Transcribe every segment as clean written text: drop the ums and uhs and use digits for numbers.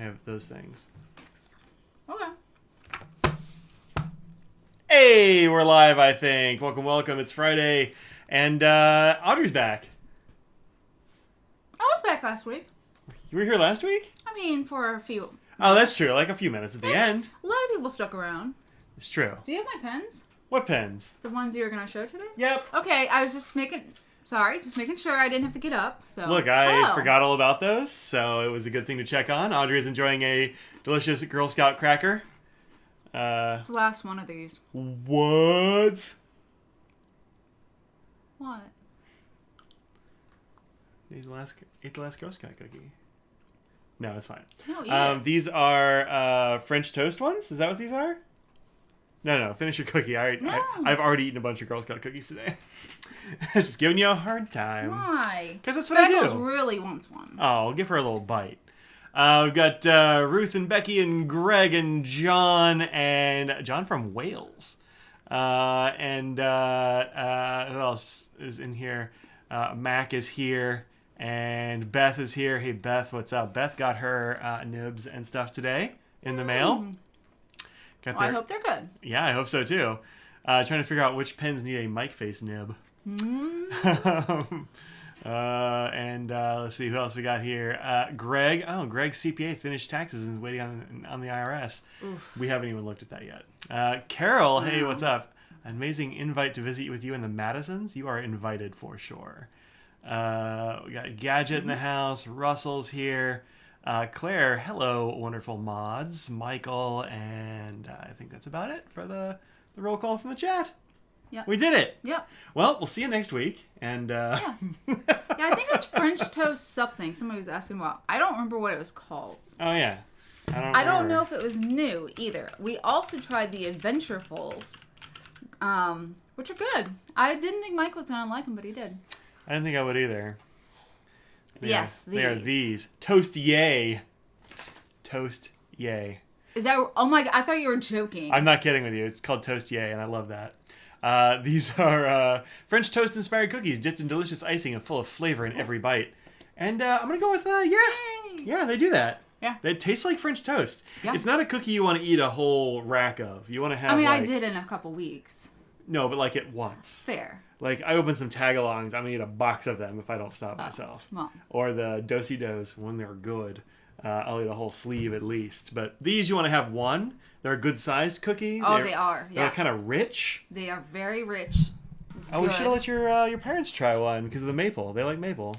I have those things. Okay. Hey, we're live, I think. Welcome. It's Friday, and Audrey's back. I was back last week. You were here last week? I mean, for a few. Oh, that's true. Like a few minutes at the end. A lot of people stuck around. It's true. Do you have my pens? What pens? The ones you were going to show today? Yep. Okay, I was just making sure I didn't have to get up. So Look, I forgot all about those, so it was a good thing to check on. Audrey is enjoying a delicious Girl Scout cracker. It's the last one of these. What? What? Ate the last Girl Scout cookie. No, it's fine. No, eat it. These are French toast ones? Is that what these are? No. Finish your cookie. No. I've already eaten a bunch of Girl Scout cookies today. Just giving you a hard time. Why? Because that's what I do. Speckles really wants one. Oh, I'll give her a little bite. We've got Ruth and Becky and Greg and John from Wales. And who else is in here? Mac is here. And Beth is here. Hey, Beth, what's up? Beth got her nibs and stuff today in the mail. I hope they're good. Yeah, I hope so, too. Trying to figure out which pens need a mic face nib. Let's see who else we got here. Greg. Oh, Greg's CPA finished taxes and is waiting on the IRS. Oof. We haven't even looked at that yet. Carol, hey, what's up? An amazing invite to visit with you in the Madisons. You are invited for sure. We got Gadget in the house. Russell's here. Claire, hello, wonderful mods. Michael, and I think that's about it for the roll call from the chat. Yep. We did it. Yep. Well, we'll see you next week. And yeah, I think it's French toast something. Somebody was asking about. I don't remember what it was called. Oh yeah, I don't know if it was new either. We also tried the Adventurefuls, which are good. I didn't think Mike was gonna like them, but he did. I didn't think I would either. They are these. Toast Yay. Toast Yay. Is that? Oh my God! I thought you were joking. I'm not kidding with you. It's called Toast Yay, and I love that. These are French toast-inspired cookies dipped in delicious icing and full of flavor in every bite. And I'm going to go with, Yay. Yeah, they do that. Yeah. They taste like French toast. Yeah. It's not a cookie you want to eat a whole rack of. You want to have, I did in a couple weeks. No, but like at once. Fair. Like, I opened some tagalongs. I'm going to eat a box of them if I don't stop myself. Well. Or the do-si-dos, when they're good. I'll eat a whole sleeve at least. But these, you want to have one. They're a good-sized cookie. Oh, they are. Yeah. They're kind of rich. They are very rich. Oh, we should have let your parents try one because of the maple. They like maple.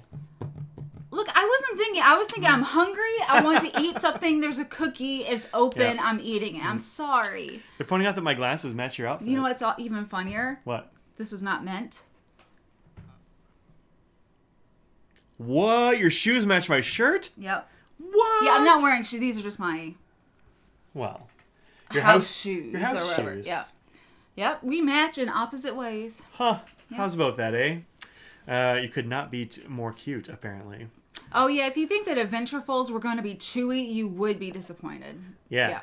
Look, I wasn't thinking. I was thinking I'm hungry. I want to eat something. There's a cookie. It's open. Yeah. I'm eating it. I'm sorry. They're pointing out that my glasses match your outfit. You know what's even funnier? What? This was not meant. What? Your shoes match my shirt? Yep. What? Yeah, I'm not wearing shoes. These are just my... Well... Your house shoes. Your house shoes. Yeah. Yep, we match in opposite ways. Huh. Yep. How's about that, eh? You could not be more cute, apparently. Oh, yeah. If you think that Adventurefuls were going to be chewy, you would be disappointed. Yeah.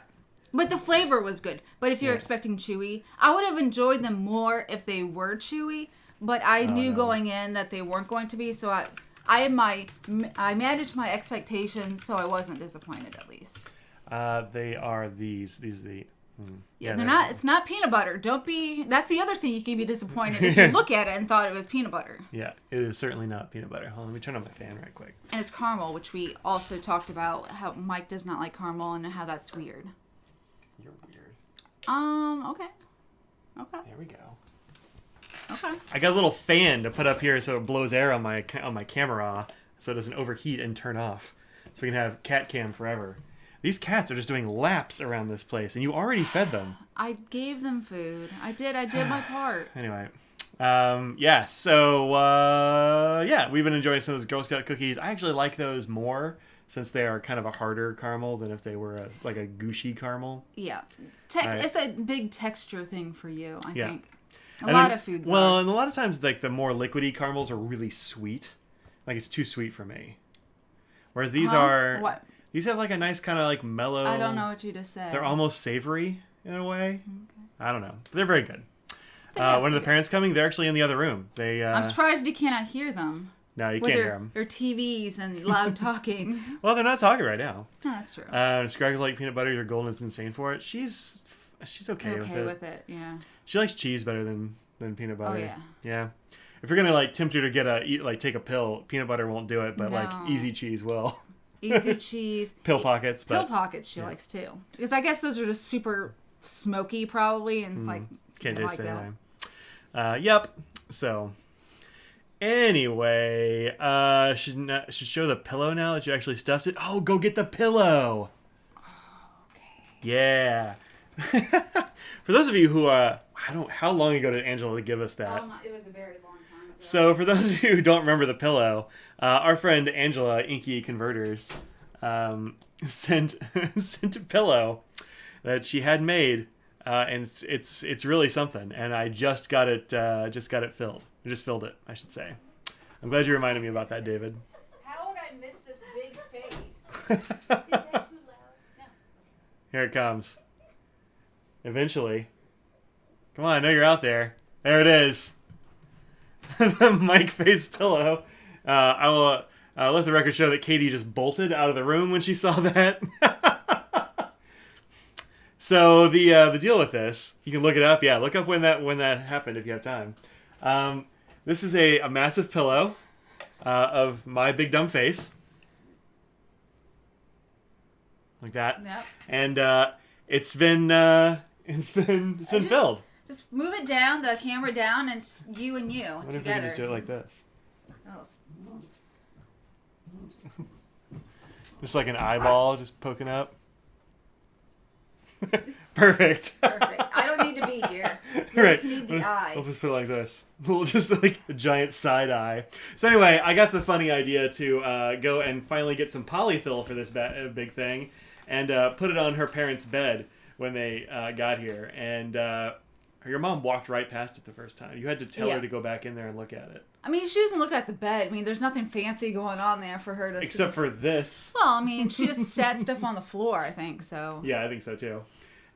But the flavor was good. But if you're expecting chewy, I would have enjoyed them more if they were chewy. But I knew going in that they weren't going to be, so I managed my expectations, so I wasn't disappointed at least. They are these. Yeah, they're not. It's not peanut butter. Don't be. That's the other thing you can be disappointed if you look at it and thought it was peanut butter. Yeah, it is certainly not peanut butter. Hold on, let me turn on my fan right quick. And it's caramel, which we also talked about how Mike does not like caramel and how that's weird. You're weird. Okay. There we go. Okay. I got a little fan to put up here so it blows air on my camera so it doesn't overheat and turn off. So we can have cat cam forever. These cats are just doing laps around this place, and you already fed them. I gave them food. I did my part. Anyway. We've been enjoying some of those Girl Scout cookies. I actually like those more since they are kind of a harder caramel than if they were a gushy caramel. Yeah. It's a big texture thing for you, I think. A lot of foods Well, and a lot of times, like, the more liquidy caramels are really sweet. Like, it's too sweet for me. Whereas these are... What? These have, like, a nice kind of, like, mellow... I don't know what you just said. They're almost savory, in a way. Okay. I don't know. They're very good. When are the parents coming? They're actually in the other room. I'm surprised you cannot hear them. No, you with can't hear them. their TVs and loud talking. Well, they're not talking right now. No, that's true. Scraggles like peanut butter. Your golden is insane for it. She's okay with it. Yeah. She likes cheese better than peanut butter. Oh yeah. Yeah. If you're gonna like tempt her to take a pill, peanut butter won't do it, but like easy cheese will. Easy cheese. Pill pockets. Pill pockets she likes too. Because I guess those are just super smoky probably, and it's like can't taste like it anyway. Yep. So. Anyway, should show the pillow now that you actually stuffed it. Oh, go get the pillow. Okay. Yeah. For those of you who how long ago did Angela give us that? It was a very long time ago. So for those of you who don't remember the pillow, our friend Angela, Inky Converters, sent a pillow that she had made, and it's really something. And I just got it filled. I just filled it, I should say. I'm glad you reminded me about that, David. How would I miss this big face? Is that too loud? No. Here it comes. Eventually. Come on, I know you're out there. There it is. The mic face pillow. I will let the record show that Katie just bolted out of the room when she saw that. So the deal with this, you can look it up. Yeah, look up when that happened if you have time. This is a massive pillow of my big dumb face, like that. Yep. And it's been filled. Just move it down, the camera down, and it's you and you What together. if we can just do it like this? Oh, Just like an eyeball just poking up. Perfect. perfect. I don't need to be here. We Right. just need the eye. We'll just put it like this. We'll just like a giant side eye. So anyway, I got the funny idea to go and finally get some polyfill for this big thing, and put it on her parents' bed when they got here. And your mom walked right past it the first time. You had to tell her to go back in there and look at it. I mean, she doesn't look at the bed. I mean, there's nothing fancy going on there for her to Except for this. Well, I mean, she just set stuff on the floor, I think, so. Yeah, I think so too.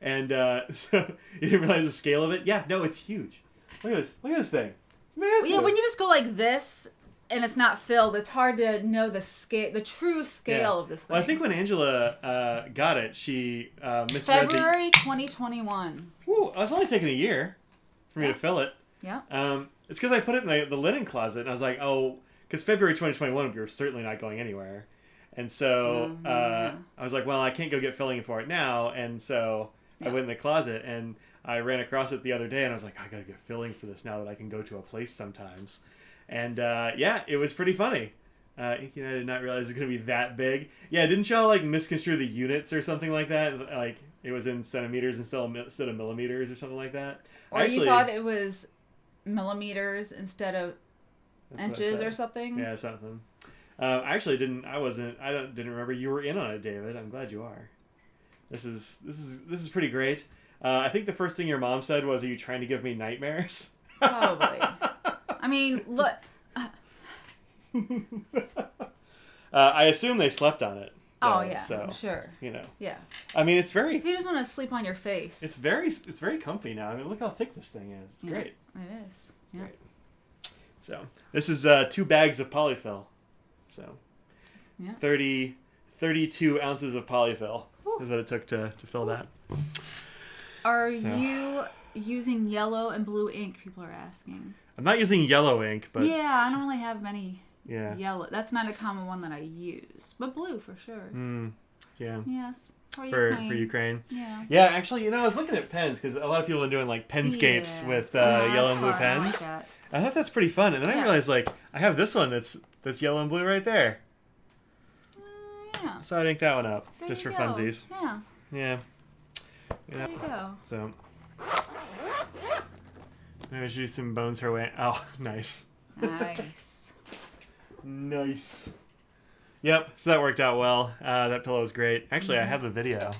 And so you didn't realize the scale of it? Yeah, no, it's huge. Look at this. Look at this thing. It's massive. Yeah, when you just go like this and it's not filled, it's hard to know the true scale of this thing. Well, I think when Angela got it, she misread February 2021. Ooh, it's only taken a year for me to fill it. Yeah. It's because I put it in the linen closet, and I was like, oh, because February 2021, we were certainly not going anywhere. And so I was like, well, I can't go get filling for it now. And so I went in the closet, and I ran across it the other day, and I was like, I got to get filling for this now that I can go to a place sometimes. And yeah, it was pretty funny. I did not realize it was going to be that big. Yeah, didn't y'all like misconstrue the units or something like that? Like it was in centimeters instead of millimeters or something like that? Or you thought it was millimeters instead of inches or something? Yeah, something. I actually didn't. I didn't remember you were in on it, David. I'm glad you are. This is pretty great. I think the first thing your mom said was, "Are you trying to give me nightmares?" Probably. I mean, look. I assume they slept on it. Oh yeah, so, I'm sure. Yeah. I mean, it's very. You just want to sleep on your face. It's very comfy now. I mean, look how thick this thing is. It's great. It is. Yeah. Great. So this is 2 bags of polyfill. So 32 ounces of polyfill is what it took to fill that. Are you using yellow and blue ink? People are asking. I'm not using yellow ink, but yeah, I don't really have many. Yeah. Yellow. That's not a common one that I use, but blue for sure. Yeah. Yes. For Ukraine. Yeah. Yeah, actually, I was looking at pens because a lot of people are doing like penscapes with yellow and blue pens. I thought that's pretty fun, and then I realized like I have this one that's yellow and blue right there. Yeah. So I inked that one up There just for you funsies. go. Yeah. Yeah. There you go. So maybe I should do some bones her way. Oh, nice. Nice. Nice. Yep. So that worked out well. That pillow is great. Actually, I have the video.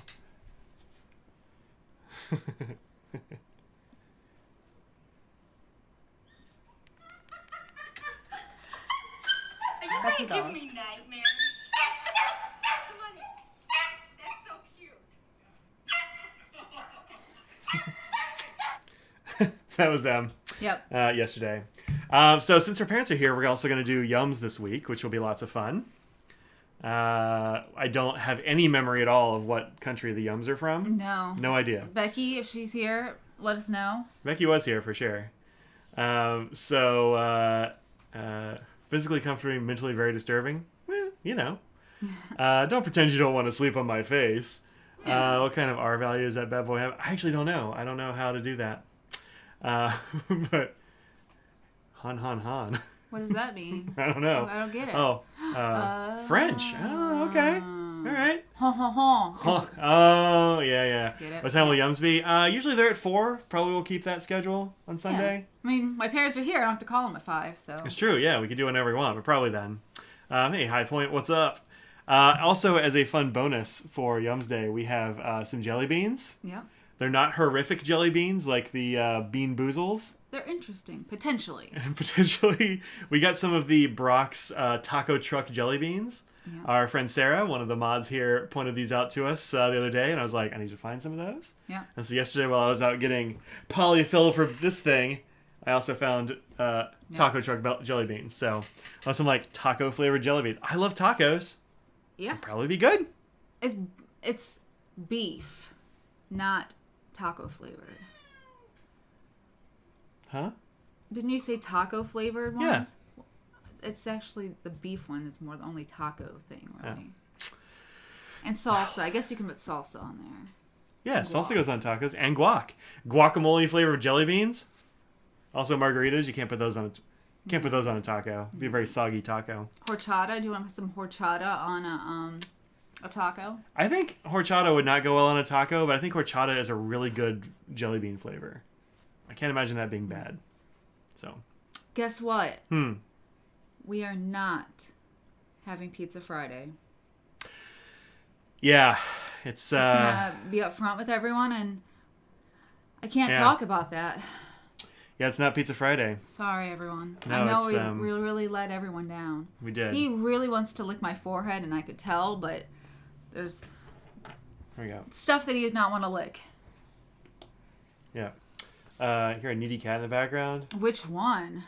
That's your dog. Give me nightmares. Come on. That's so cute. That was them. Yep. Yesterday. So since her parents are here, we're also going to do Yums this week, which will be lots of fun. I don't have any memory at all of what country the Yums are from. No. No idea. Becky, if she's here, let us know. Becky was here for sure. Physically comforting, mentally very disturbing. Well, you know. Don't pretend you don't want to sleep on my face. Yeah. What kind of R value does that bad boy have? I actually don't know. I don't know how to do that. But Han Han Han. What does that mean? I don't know. I don't get it. Oh, French. Oh, okay. All right. Ha ha ha. Oh, yeah. Get it? What time will Yums be? Usually they're at 4. Probably we'll keep that schedule on Sunday. I mean, my parents are here. I don't have to call them at 5, so. It's true. Yeah, we could do whenever we want, but probably then. Hey, High Point, what's up? Also, as a fun bonus for Yums Day, we have some jelly beans. Yeah. They're not horrific jelly beans like the Bean Boozles. They're interesting, potentially. And potentially, we got some of the Brock's taco truck jelly beans. Yeah. Our friend Sarah, one of the mods here, pointed these out to us the other day, and I was like, I need to find some of those. Yeah. And so yesterday, while I was out getting polyfill for this thing, I also found taco truck jelly beans. So some like taco flavored jelly beans. I love tacos. Yeah. Probably be good. It's beef, not taco flavored. Huh? Didn't you say taco flavored ones? Yeah. It's actually the beef one is more the only taco thing, really. And salsa. I guess you can put salsa on there. Yeah, salsa goes on tacos and guac. Guacamole flavored jelly beans. Also margaritas. You can't put those on a taco. It'd be a very soggy taco. Horchata. Do you want to put some horchata on a taco? I think horchata would not go well on a taco, but I think horchata is a really good jelly bean flavor. I can't imagine that being bad. So. Guess what? We are not having Pizza Friday. Yeah, it's Just gonna be upfront with everyone, and I can't talk about that. Yeah, it's not Pizza Friday. Sorry, everyone. No, I know it's, we really let everyone down. We did. He really wants to lick my forehead, and I could tell, but there's There we go. stuff that he does not want to lick. Yeah. Hear a needy cat in the background. Which one?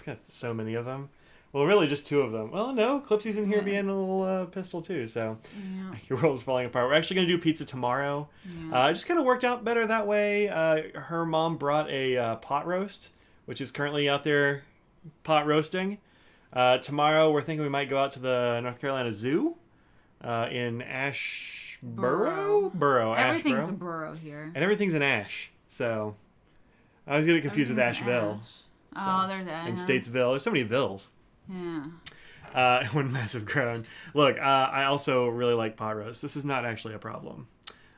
Got so many of them. Well, really just 2 of them. Well, no, Clipsy's in here being a little pistol too, so your world's falling apart. We're actually going to do pizza tomorrow. Yeah. It just kind of worked out better that way. Her mom brought a pot roast, which is currently out there pot roasting. Tomorrow, we're thinking we might go out to the North Carolina Zoo in Ashboro? Everything's Ashboro. a borough here. And everything's in Ash, so I was getting confused with Everything's Asheville. Ash. Oh, there's that. And Statesville. There's so many villes. Yeah. One massive groan. Look, I also really like pot roast. This is not actually a problem.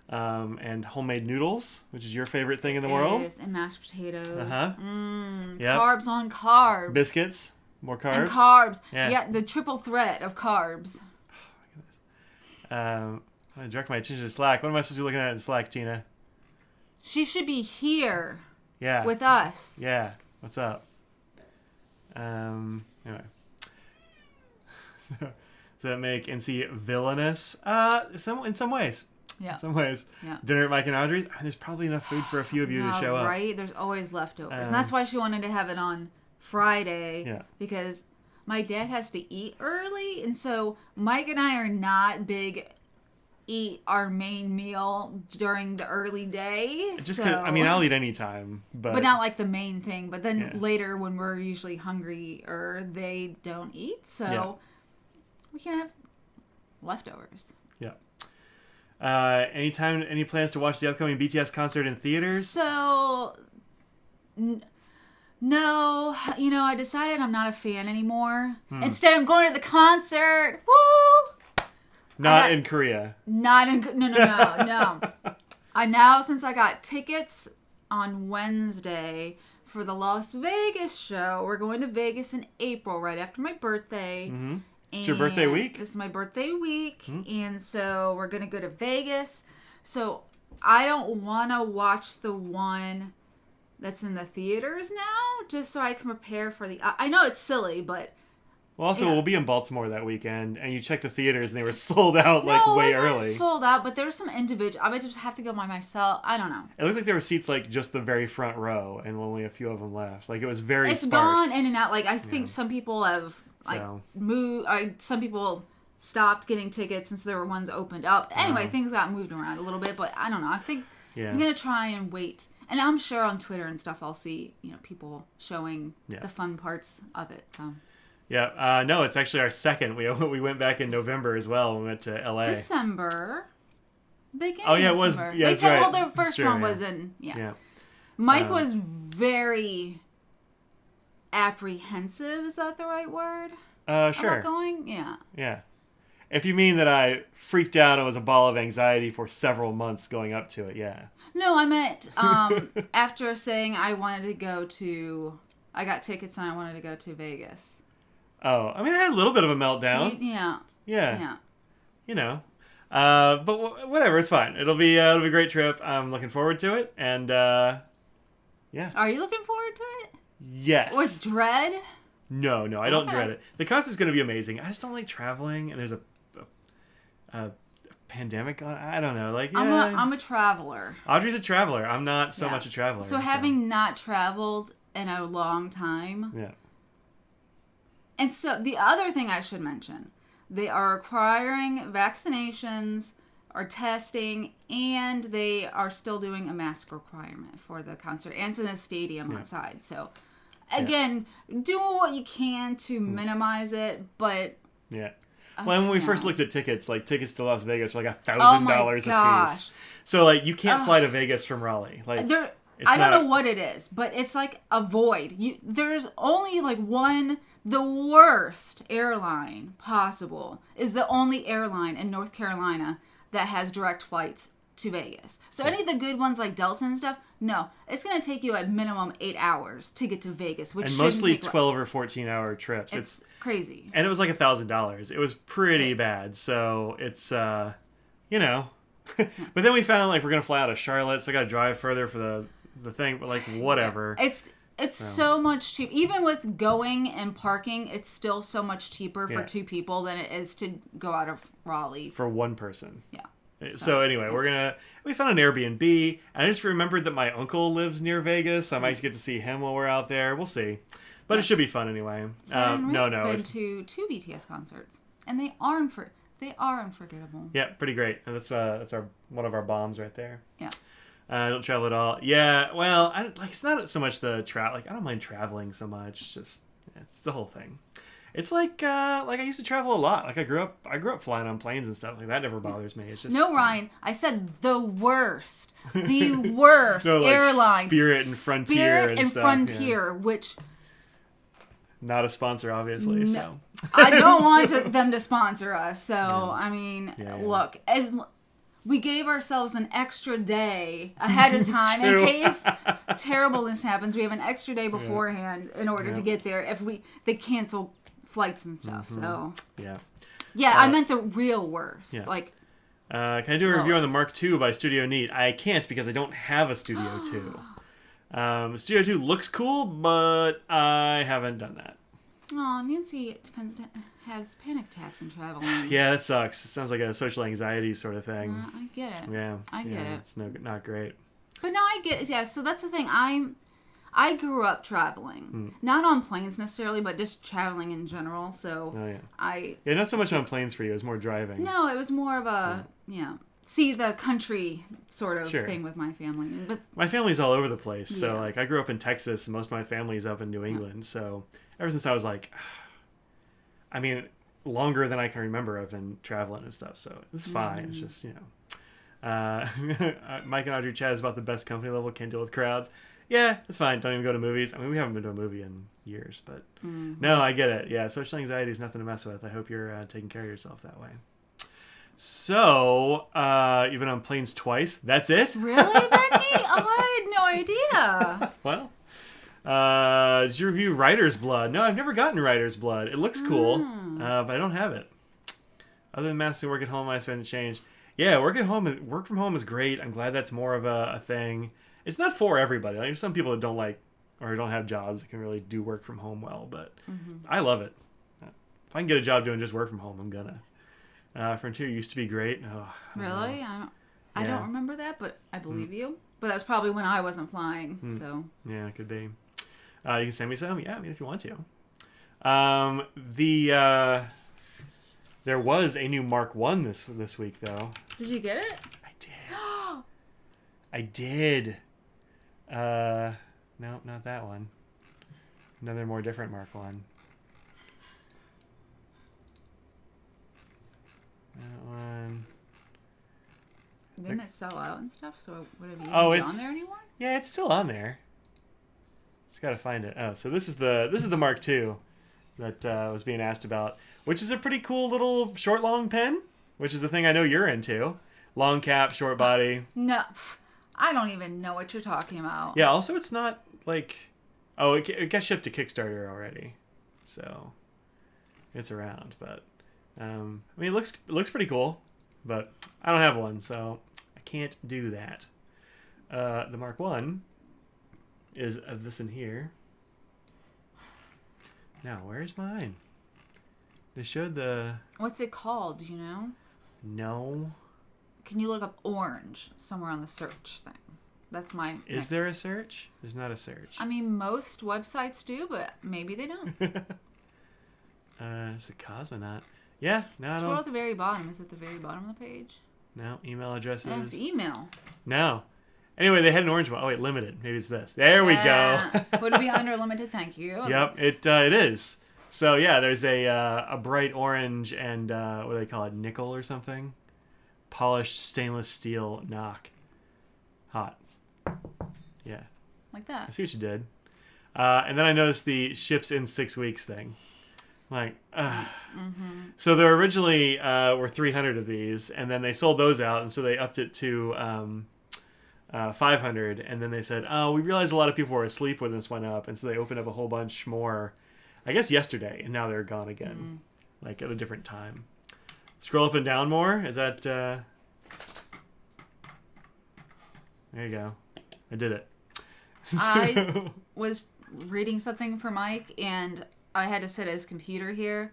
And homemade noodles, which is your favorite thing in the world. It is, and mashed potatoes. Uh-huh. Yep. Carbs on carbs. Biscuits. More carbs. And carbs. Yeah. Yeah, the triple threat of carbs. I direct my attention to Slack. What am I supposed to be looking at in Slack, Tina? She should be here Yeah. with us. Yeah. What's up? Anyway. Does that make NC villainous? In some ways. Yeah. In some ways. Yeah. Dinner at Mike and Audrey's. There's probably enough food for a few of you to show up. Right? There's always leftovers. And that's why she wanted to have it on Friday. Yeah. Because my dad has to eat early. And so Mike and I are not big eat our main meal during the early day. Just so, 'cause, I mean, I'll eat any time, but not like the main thing. But then Yeah. later when we're usually hungry or they don't eat. So we can have leftovers. yeah. Any plans to watch the upcoming BTS concert in theaters? So, no, I decided I'm not a fan anymore. Instead, I'm going to the concert. Woo! Not in Korea. Not in, no. I now, since I got tickets on Wednesday for the Las Vegas show, we're going to Vegas in April, right after my birthday. Mm-hmm. It's your birthday week? It's my birthday week, and so we're going to go to Vegas. So I don't want to watch the one that's in the theaters now, just so I can prepare for I know it's silly, but Well, also, Yeah. we'll be in Baltimore that weekend, and you check the theaters, and they were sold out, No, like, it way wasn't early. sold out, but there was some individual. I might just have to go by myself. I don't know. It looked like there were seats, like, just the very front row, and only a few of them left. Like, it was very It's sparse. gone in and out. Like, I think some people have, like, So. moved. Some people stopped getting tickets, and so there were ones opened up. Anyway, things got moved around a little bit, but I don't know. I think Yeah. I'm going to try and wait. And I'm sure on Twitter and stuff I'll see, people showing the fun parts of it. So Yeah. No, it's actually our second. We went back in November as well. We went to LA. December. Beginning Oh, yeah, it was. December. Yeah, that's Well, right. the first Sure, one yeah. was in, Yeah. Mike was very apprehensive. Is that the right word? Sure. About going? Yeah. Yeah. If you mean that I freaked out and was a ball of anxiety for several months going up to it, yeah. No, I meant after saying I got tickets and I wanted to go to Vegas. Oh, I mean, I had a little bit of a meltdown. Yeah. Yeah. You know. But whatever, it's fine. It'll be a great trip. I'm looking forward to it, and yeah. Are you looking forward to it? Yes. With dread? No, I don't Okay. dread it. The concert's going to be amazing. I just don't like traveling, and there's a pandemic on. I don't know. Like, yeah. I'm a traveler. Audrey's a traveler. I'm not so Yeah. much a traveler. So having not traveled in a long time. Yeah. And so the other thing I should mention, they are requiring vaccinations or testing, and they are still doing a mask requirement for the concert. And it's in a stadium outside. So again, doing what you can to minimize it, but Yeah. Well, when we first looked at tickets, like tickets to Las Vegas were like Oh $1,000 my a gosh. piece. So like you can't fly to Vegas from Raleigh. Like I don't know what it is, but it's like a void. There's only like the worst airline possible is the only airline in North Carolina that has direct flights to Vegas. So any of the good ones like Delta and stuff, no, it's going to take you at minimum 8 hours to get to Vegas, which and shouldn't mostly take 12 or 14-hour trips. It's crazy. And it was like $1,000. It was pretty bad. So it's you know. But then we found like we're gonna fly out of Charlotte, so I gotta drive further for the thing. But like whatever. It's so much cheap. Even with going and parking, it's still so much cheaper for Yeah. two people than it is to go out of Raleigh. For one person. Yeah. So anyway, we found an Airbnb, and I just remembered that my uncle lives near Vegas. I might get to see him while we're out there. We'll see. But it should be fun anyway. No, no. Been to two BTS concerts, and they are unforgettable. Yeah, pretty great. And that's our one of our bombs right there. Yeah. I don't travel at all. Yeah, well, it's not so much the travel. Like I don't mind traveling so much. It's just it's the whole thing. It's like I used to travel a lot. Like I grew up flying on planes and stuff. Like that never bothers me. It's just No, Ryan, I said the worst like airline. Spirit and Frontier Spirit and stuff, Frontier, which not a sponsor, obviously. No. So I don't want them to sponsor us. So I mean, Yeah. look, we gave ourselves an extra day ahead of time in true. case terribleness happens. We have an extra day beforehand in order to get there if they cancel flights and stuff. So yeah. I meant the real worst. Yeah. Like, Can I do a review on the lowest. Mark II by Studio Neat? I can't because I don't have a Studio 2. Studio 2 looks cool, but I haven't done that. oh, Nancy has panic attacks and traveling. Yeah, that sucks. It sounds like a social anxiety sort of thing. I get it. Yeah, I get it. It's not great. But no, I get it. Yeah, so that's the thing. I grew up traveling, not on planes necessarily, but just traveling in general. So Oh yeah. I Not so much on planes for you. It's more driving. no, it was more of a see the country sort of Sure. thing with my family. But My family's all over the place. So Yeah. like I grew up in Texas, and most of my family's up in New England. So ever since I was like, I mean, longer than I can remember, I've been traveling and stuff. So it's fine. It's just Mike and Audrey chat is about the best company level. Can't deal with crowds. Yeah, it's fine. Don't even go to movies. I mean, we haven't been to a movie in years, but no, I get it. Yeah, social anxiety is nothing to mess with. I hope you're taking care of yourself that way. So, you've been on planes twice. That's it? really, Becky? Oh, I had no idea. Well, did you review Writer's Blood? No, I've never gotten Writer's Blood. It looks cool, but I don't have it. Other than masking work at home, I spend change. Yeah, work from home is great. I'm glad that's more of a thing. It's not for everybody. Like some people that don't like or don't have jobs that can really do work from home well, but I love it. If I can get a job doing just work from home, I'm gonna. Frontier used to be great. Oh, I don't Really? know. I don't remember that, but I believe you. But that was probably when I wasn't flying. So Yeah, it could be. You can send me some. Yeah, I mean, if you want to. There was a new Mark 1 this week, though. did you get it? I did. I did. No, not that one. Another more different Mark 1. That one. Didn't it sell out and stuff? So would it be Oh, on it's- there anymore? Yeah, it's still on there. Just gotta find it. Oh, so this is the Mark II that was being asked about, which is a pretty cool little short long pen, which is a thing I know you're into. Long cap, short body. No, I don't even know what you're talking about. Yeah. Also, it's not like, oh, it got shipped to Kickstarter already, so it's around. But I mean, it looks pretty cool, but I don't have one, so I can't do that. The Mark 1 is this in here. Now, where's mine? They showed the... What's it called? Do you know? No. Can you look up orange somewhere on the search thing? That's my... Is there a search? There's not a search. I mean, most websites do, but maybe they don't. It's the Cosmonaut. Yeah, no, I Scroll don't... at the very bottom. Is it the very bottom of the page? No, email addresses. That's email. No. Anyway, they had an orange one. Oh, wait, limited. Maybe it's this. There we go. Would it be under limited? Thank you. Yep, it is. So, yeah, there's a bright orange and, what do they call it, nickel or something? Polished stainless steel knock. Hot. Yeah. Like I that. see what you did. And then I noticed the ships in 6 weeks thing. Like, So there originally were 300 of these, and then they sold those out, and so they upped it to 500, and then they said, oh, we realized a lot of people were asleep when this went up, and so they opened up a whole bunch more, I guess yesterday, and now they're gone again, like at a different time. Scroll up and down more. Is that... There you go. I did it. I was reading something for Mike, and I had to sit at his computer here.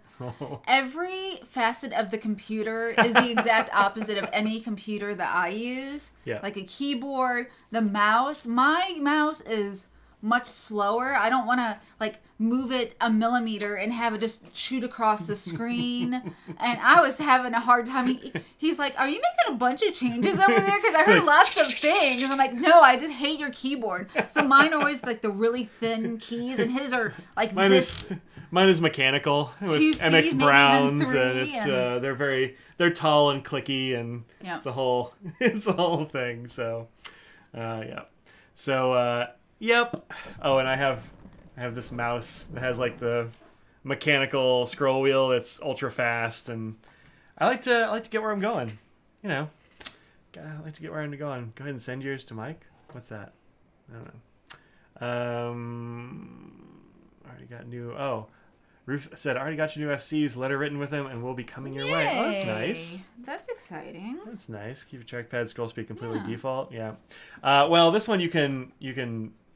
Every facet of the computer is the exact opposite of any computer that I use. Yeah. Like a keyboard, the mouse. My mouse is much slower. I don't want to like move it a millimeter and have it just shoot across the screen. And I was having a hard time. He's like, "Are you making a bunch of changes over there?" Because I heard lots of things. I'm like, "No, I just hate your keyboard." So mine are always like the really thin keys, and his are like Mine is mechanical with 2Cs, MX maybe even Browns, 3, and it's they're tall and clicky, and Yeah. it's a whole thing. So, yeah. So, yep. Oh, and I have this mouse that has like the mechanical scroll wheel that's ultra fast, and I like to get where I'm going. You know, I like to get where I'm going. Go ahead and send yours to Mike. What's that? I don't know. Already got new. Oh, Ruth said, already got your new FCs, letter written with them, and will be coming your way. Oh, that's nice. That's exciting. That's nice. Keep your trackpad scroll speed completely default. Yeah. Well, this one you can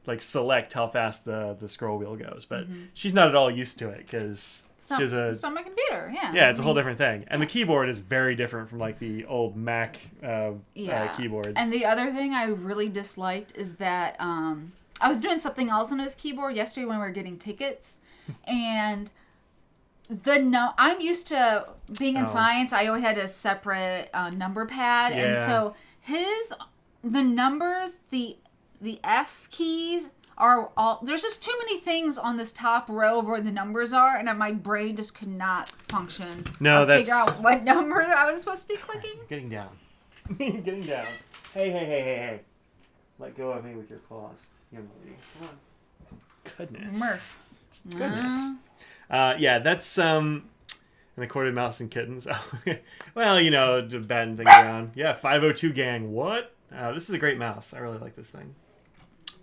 like select how fast the scroll wheel goes, but she's not at all used to it because she's it's on my computer. Yeah. Yeah, it's a whole different thing, and the keyboard is very different from like the old Mac Yeah. keyboards. And the other thing I really disliked is that I was doing something else on his keyboard yesterday when we were getting tickets, and I'm used to being in science. I always had a separate number pad, and so the numbers, the F keys are all. There's just too many things on this top row of where the numbers are, and my brain just could not function. No, that's figure out what number I was supposed to be clicking. Getting down. Getting down. Hey. Let go of me with your claws, young lady. Come on. Goodness. Murph. Goodness. Yeah, that's and a corded mouse and kittens. Well, you know, just batting things around. Yeah, 502 gang. What? This is a great mouse. I really like this thing.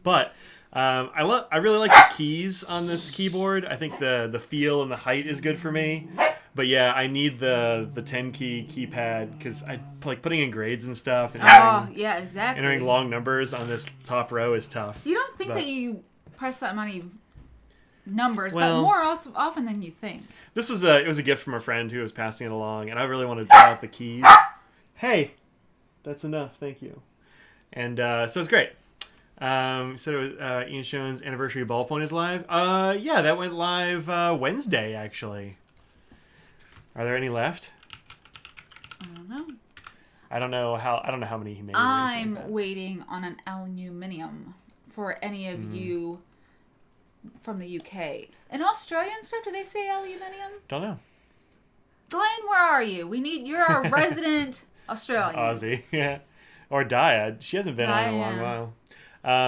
But I really like the keys on this keyboard. I think the feel and the height is good for me. But yeah, I need the 10 key keypad because I like putting in grades and stuff. And Yeah, exactly. entering long numbers on this top row is tough. You don't think that you press that many numbers, Well, but more often than you think. This was it was a gift from a friend who was passing it along, and I really wanted to try out the keys. Hey, that's enough, thank you. And so it's great. So it was, Ian Schoen's anniversary ballpoint is live. Yeah, that went live Wednesday actually. Are there any left? I don't know. I don't know how many he made. I'm waiting on an aluminium for any of you from the UK. In Australia and stuff, do they say aluminium? Don't know. Glenn, where are you? You're our resident Australian. Aussie, yeah, or Dia. She hasn't been on in a long Dia. while.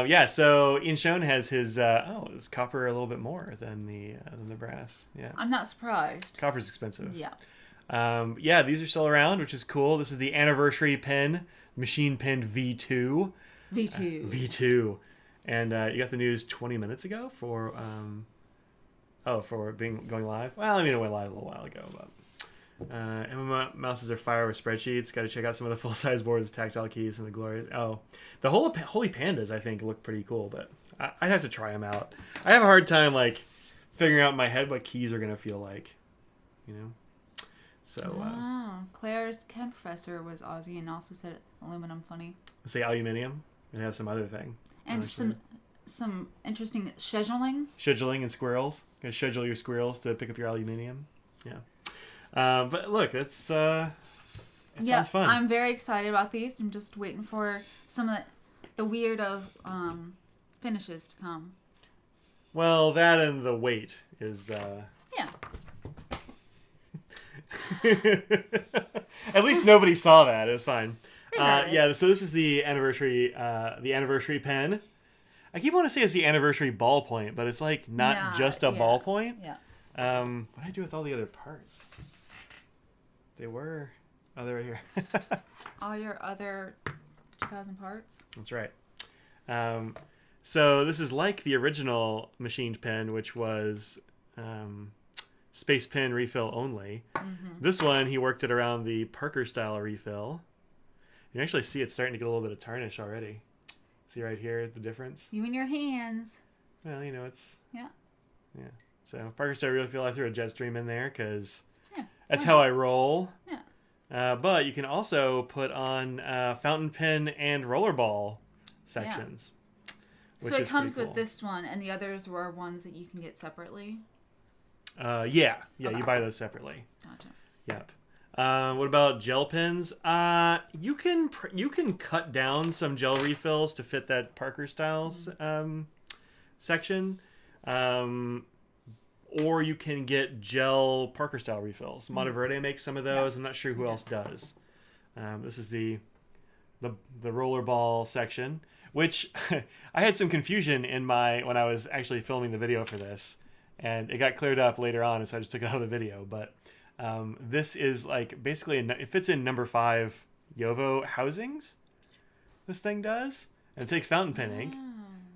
Yeah, so Ian Schoen has his his copper a little bit more than the brass. Yeah, I'm not surprised. copper's expensive. Yeah. Yeah, these are still around, which is cool. This is the anniversary pen, machine pen V2. V2. V2, and you got the news 20 minutes ago for going live. Well, I mean it went live a little while ago, but. And mouses are fire with spreadsheets. Got to check out some of the full-size boards, tactile keys, and the glory. Oh, the Holy Pandas I think look pretty cool, but I'd have to try them out. I have a hard time like figuring out in my head what keys are gonna feel like, you know. So. Claire's chem professor was Aussie and also said aluminum funny. Say aluminium and have some other thing. And some interesting scheduling. Scheduling and squirrels. You gotta schedule your squirrels to pick up your aluminium. Yeah. But look, it sounds fun. I'm very excited about these. I'm just waiting for some of the weird of finishes to come. Well, that and the weight is... Yeah. At least nobody saw that. It was fine. They Yeah, so this is the anniversary pen. I keep wanting to say it's the anniversary ballpoint, but it's like not just a ballpoint. Yeah. What did I do with all the other parts? They were... Oh, they're right here. All your other 2,000 parts. That's right. So this is like the original machined pen, which was space pen refill only. Mm-hmm. This one, he worked it around the Parker style refill. You can actually see it's starting to get a little bit of tarnish already. See right here the difference? You and your hands. Well, you know, it's... Yeah. Yeah. So Parker style refill, I threw a Jetstream in there because Yeah. that's how I roll. Yeah. But you can also put on fountain pen and rollerball sections. So it comes with this one, and the others were ones that you can get separately? Yeah, Okay. you buy those separately. Gotcha. Yep. What about gel pens? You can cut down some gel refills to fit that Parker Styles section. Or you can get gel Parker style refills. Monteverde makes some of those. I'm not sure who else does. This is the rollerball section, which I had some confusion in when I was actually filming the video for this, and it got cleared up later on, so I just took it out of the video. But this is like basically it fits in number 5 Yovo housings. This thing does, and it takes fountain pen ink,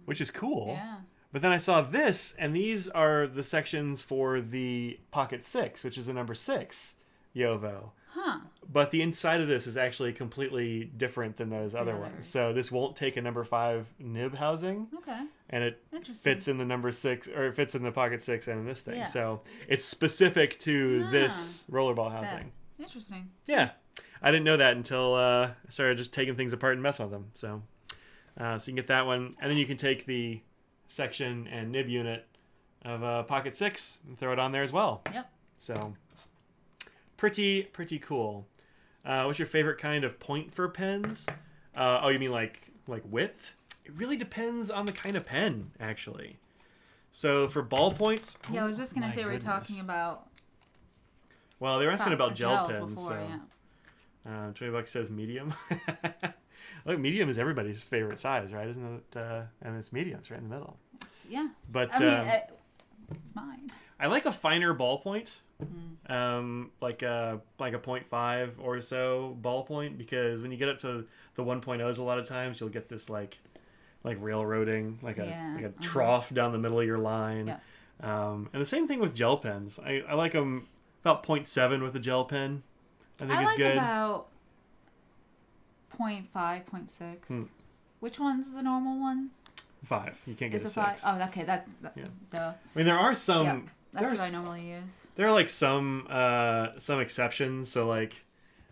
which is cool. Yeah. But then I saw this, and these are the sections for the Pocket 6, which is a number 6 Yovo. Huh. But the inside of this is actually completely different than those other ones. So this won't take a number 5 nib housing. Okay. And it fits in the number 6, or it fits in the Pocket 6 and in this thing. Yeah. So it's specific to this rollerball housing. Interesting. Yeah. I didn't know that until I started just taking things apart and messing with them. So you can get that one. And then you can take the section and nib unit of Pocket 6 and throw it on there as well. Yep. So pretty cool. What's your favorite kind of point for pens? Oh, you mean like width? It really depends on the kind of pen, actually. So for ballpoints... Yeah, I was just going to say we're talking about... Well, they were asking about gel gels pens. before, so $20 says medium. Look, medium is everybody's favorite size, right? Isn't it? And it's medium. It's right in the middle. Yeah. But I mean, it's mine. I like a finer ballpoint, like a 0.5 or so ballpoint, because when you get up to the 1.0s, a lot of times you'll get this like railroading, like a trough down the middle of your line. Yeah. And the same thing with gel pens. I like them about 0.7 with a gel pen. I think it's good. About 0.5, 0.6. Which one's the normal one? 5. You can't get Is a it 6. 5? Oh, okay. Yeah. Duh. I mean, there are some. Yeah, that's there's- what I normally use. There are like some exceptions. So like,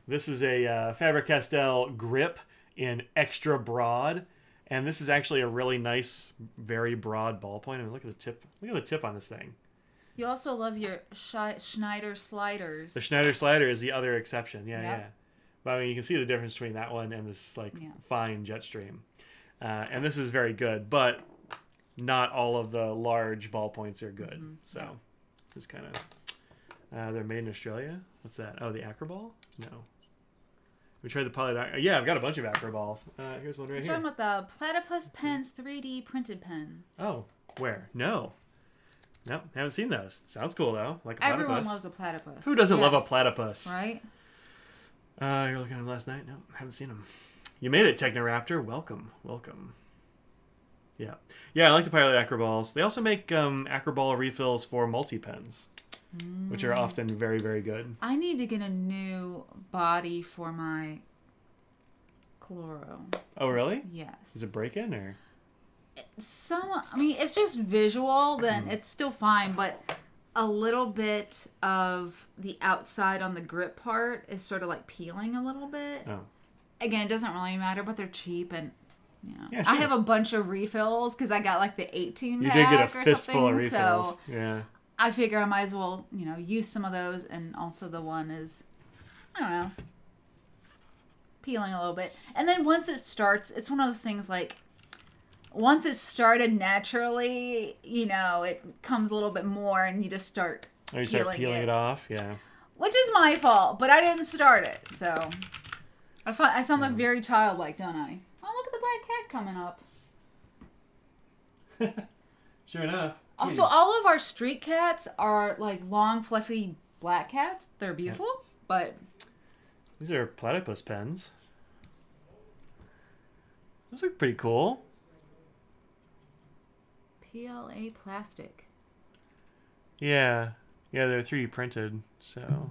this is a Faber-Castell grip in extra broad, and this is actually a really nice, very broad ballpoint. I mean, look at the tip. Look at the tip on this thing. You also love your Schneider sliders. The Schneider slider is the other exception. Yeah, Yep. yeah. But I mean, you can see the difference between that one and this like fine Jetstream. And this is very good, but not all of the large ballpoints are good. Mm-hmm. So, just kind of. They're made in Australia. What's that? Oh, the Acroball? No. We tried the poly. Yeah, I've got a bunch of Acroballs. Here's one right Let's here. talk about the Platypus Pens 3D printed pen. Oh, where? No. Nope, haven't seen those. Sounds cool though. Like a Everyone platypus. loves a platypus. Who doesn't love a Yes. platypus? Right? You're looking at them last night? No, haven't seen them. You made it, Technoraptor. Welcome. Yeah. Yeah, I like the Pilot Acroballs. They also make Acroball refills for multi-pens, which are often very, very good. I need to get a new body for my Chloro. Oh, really? Yes. Is it break-in or? I mean, it's just visual, then it's still fine, but a little bit of the outside on the grip part is sort of like peeling a little bit. Oh. Again, it doesn't really matter, but they're cheap and Yeah, I sure. have a bunch of refills because I got like the 18 You pack did get a or fistful something. of refills. So Yeah. I figure I might as well, use some of those, and also the one is, I don't know, peeling a little bit. And then once it starts, it's one of those things like, once it's started naturally, it comes a little bit more, and you just start Or you start peeling it off. Yeah. which is my fault, but I didn't start it, so I sound like very childlike, don't I? Oh, look at the black cat coming up. Sure enough. Also, all of our street cats are like long, fluffy black cats. They're beautiful, but These are platypus pens. Those look pretty cool. PLA plastic. Yeah. Yeah, they're 3D printed, so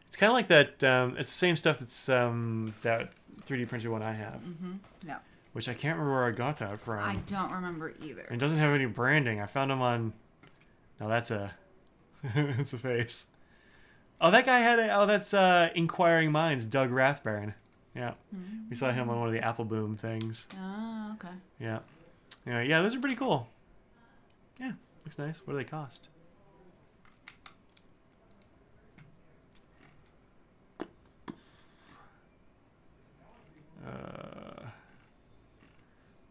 it's kind of like that. It's the same stuff that's that 3D printed one I have, No, which I can't remember where I got that from. I don't remember either. And it doesn't have any branding. I found them on. No, that's a. It's a face. Oh, that guy had a. Oh, that's Inquiring Minds, Doug Rathburn. Yeah, we saw him on one of the Apple Boom things. Oh, okay. Yeah, yeah, those are pretty cool. Yeah, looks nice. What do they cost?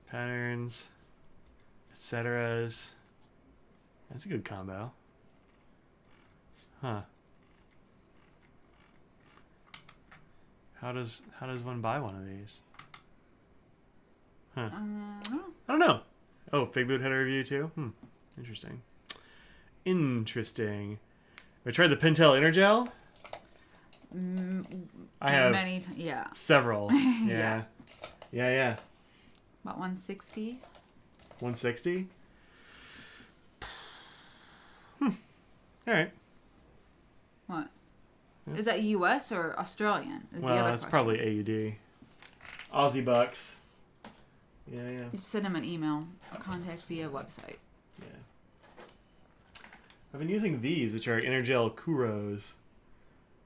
Patterns, etceteras. That's a good combo. Huh. How does one buy one of these? Huh. I don't know. Oh, Fig Boot had a review too? Interesting. I tried the Pentel Intergel. I have Yeah. several. Yeah. Yeah. About 160. 160? All right. What? Is that US or Australian? Is the Well, other that's question. probably AUD. Aussie bucks. Yeah. You send them an email or contact via website. Yeah. I've been using these, which are Intergel Kuros,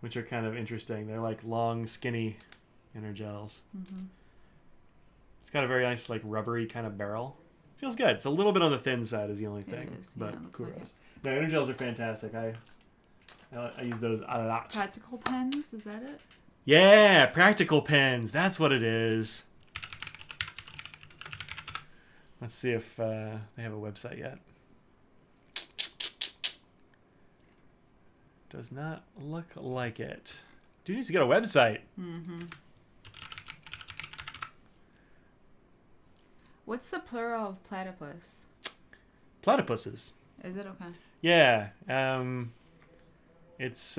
which are kind of interesting. They're like long, skinny Intergels. It's got a very nice, like rubbery kind of barrel. Feels good. It's a little bit on the thin side is the only thing, is. Yeah, but it looks Kuros. like it. No, Intergels are fantastic. I use those a lot. Practical pens, is that it? Yeah, practical pens. That's what it is. Let's see if they have a website yet. Does not look like it. Dude needs to get a website. What's the plural of platypus? Platypuses. Is it okay? Yeah. It's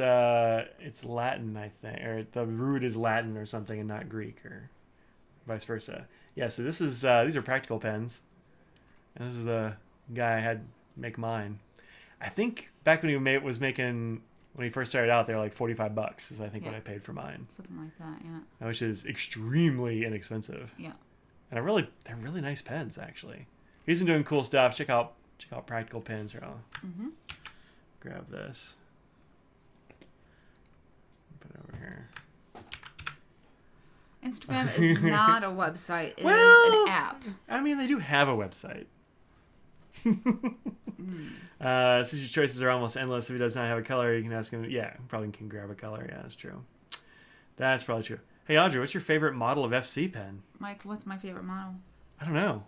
Latin, I think, or the root is Latin or something, and not Greek, or vice versa. Yeah. So this is these are practical pens, and this is the guy I had make mine. I think back when when he first started out, they were like $45 is I think what I paid for mine, Something like that, yeah. which is extremely inexpensive. Yeah. And they're really nice pens, actually. He's been doing cool stuff. Check out Practical Pens. Here, I'll grab this. Put it over here. Instagram is not a website. It is an app. I mean, they do have a website. Since your choices are almost endless, if he does not have a color, you can ask him. Yeah, probably can grab a color. Yeah, that's true. That's probably true. Hey, Audrey, what's your favorite model of FC pen? Mike, what's my favorite model? I don't know.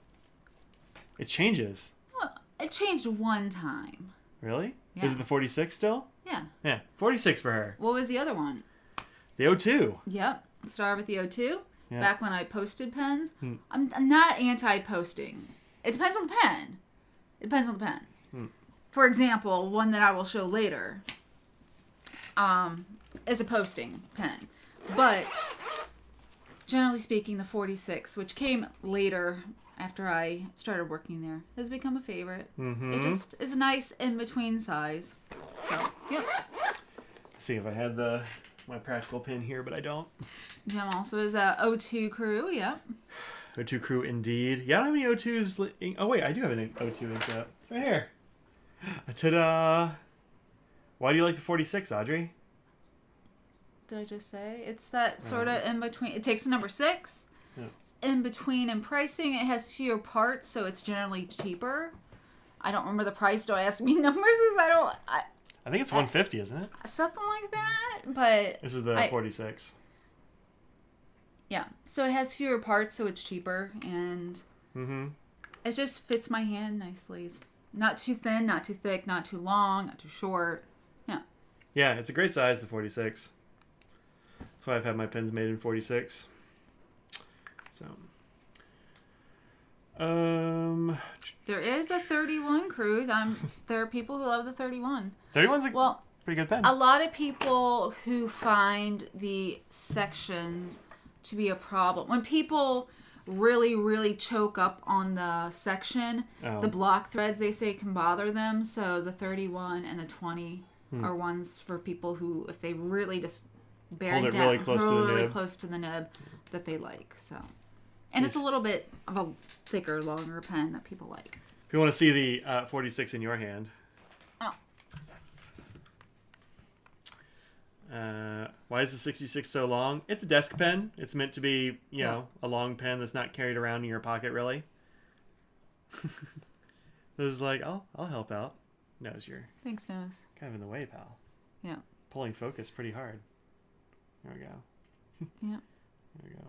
It changes. Well, it changed one time. Really? Yeah. Is it the 46 still? Yeah. Yeah, 46 for her. What was the other one? The O2. Yep. Started with the O2. Yeah. Back when I posted pens. I'm not anti-posting. It depends on the pen. It depends on the pen. For example, one that I will show later is a posting pen. But generally speaking, the 46, which came later after I started working there, has become a favorite. It just is a nice in-between size. So, yep. See if I had my Practical Pen here, but I don't. Jim also is a O2 crew, yep. O2 crew, indeed. Yeah, I don't have any O2s. Oh, wait, I do have an O2 ink up. Right here. Ta-da! Why do you like the 46, Audrey? Did I just say? It's that sort of in between. It takes a number 6. Yeah. In between in pricing. It has fewer parts, so it's generally cheaper. I don't remember the price. Don't ask me numbers because I think it's 150, isn't it? something like that. But This is the 46. yeah, so it has fewer parts, so it's cheaper, and it just fits my hand nicely. It's not too thin, not too thick, not too long, not too short. Yeah. Yeah, it's a great size, the 46. That's why I've had my pens made in 46. So, There is a 31 crew. There are people who love the 31. 31's a Well, pretty good pen. a lot of people who find the sections to be a problem. When people really, really choke up on the section, the block threads, they say, can bother them. So the 31 and the 20 are ones for people who, if they really just bear Hold it down really close to the nib. that they like. So, and it's a little bit of a thicker, longer pen that people like. If you want to see the 46 in your hand. Why is the 66 so long? It's a desk pen. It's meant to be, you know, a long pen that's not carried around in your pocket, really. It was like, I'll help out. Nose, you're Thanks, Nose. kind of in the way, pal. Yeah. Pulling focus pretty hard. There we go. Yeah. There we go.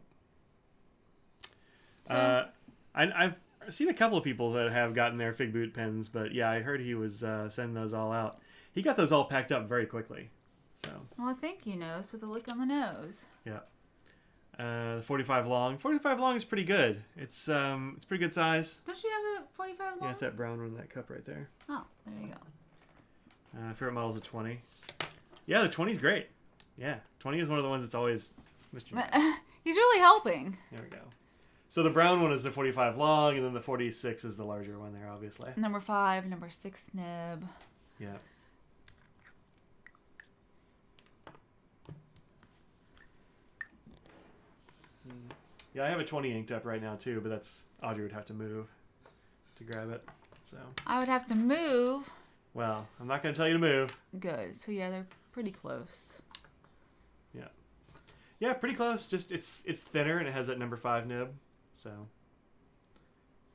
So, I've seen a couple of people that have gotten their Fig Boot pens, but yeah, I heard he was sending those all out. He got those all packed up very quickly. So. well, thank you, Nose, with a look on the nose. Yeah. The 45 long. 45 long is pretty good. It's pretty good size. Don't you have a 45 long? Yeah, it's that brown one in that cup right there. Oh, there you go. Favorite model's a 20. Yeah, the 20's great. Yeah, 20 is one of the ones that's always Mr. He's really helping. There we go. So the brown one is the 45 long, and then the 46 is the larger one there, obviously. Number 5, number 6 nib. Yeah. Yeah, I have a 20 inked up right now too, but that's Audrey would have to move to grab it. So. I would have to move. Well, I'm not going to tell you to move. Good. So yeah, they're pretty close. Yeah. Yeah, pretty close. Just it's thinner and it has that number 5 nib. So,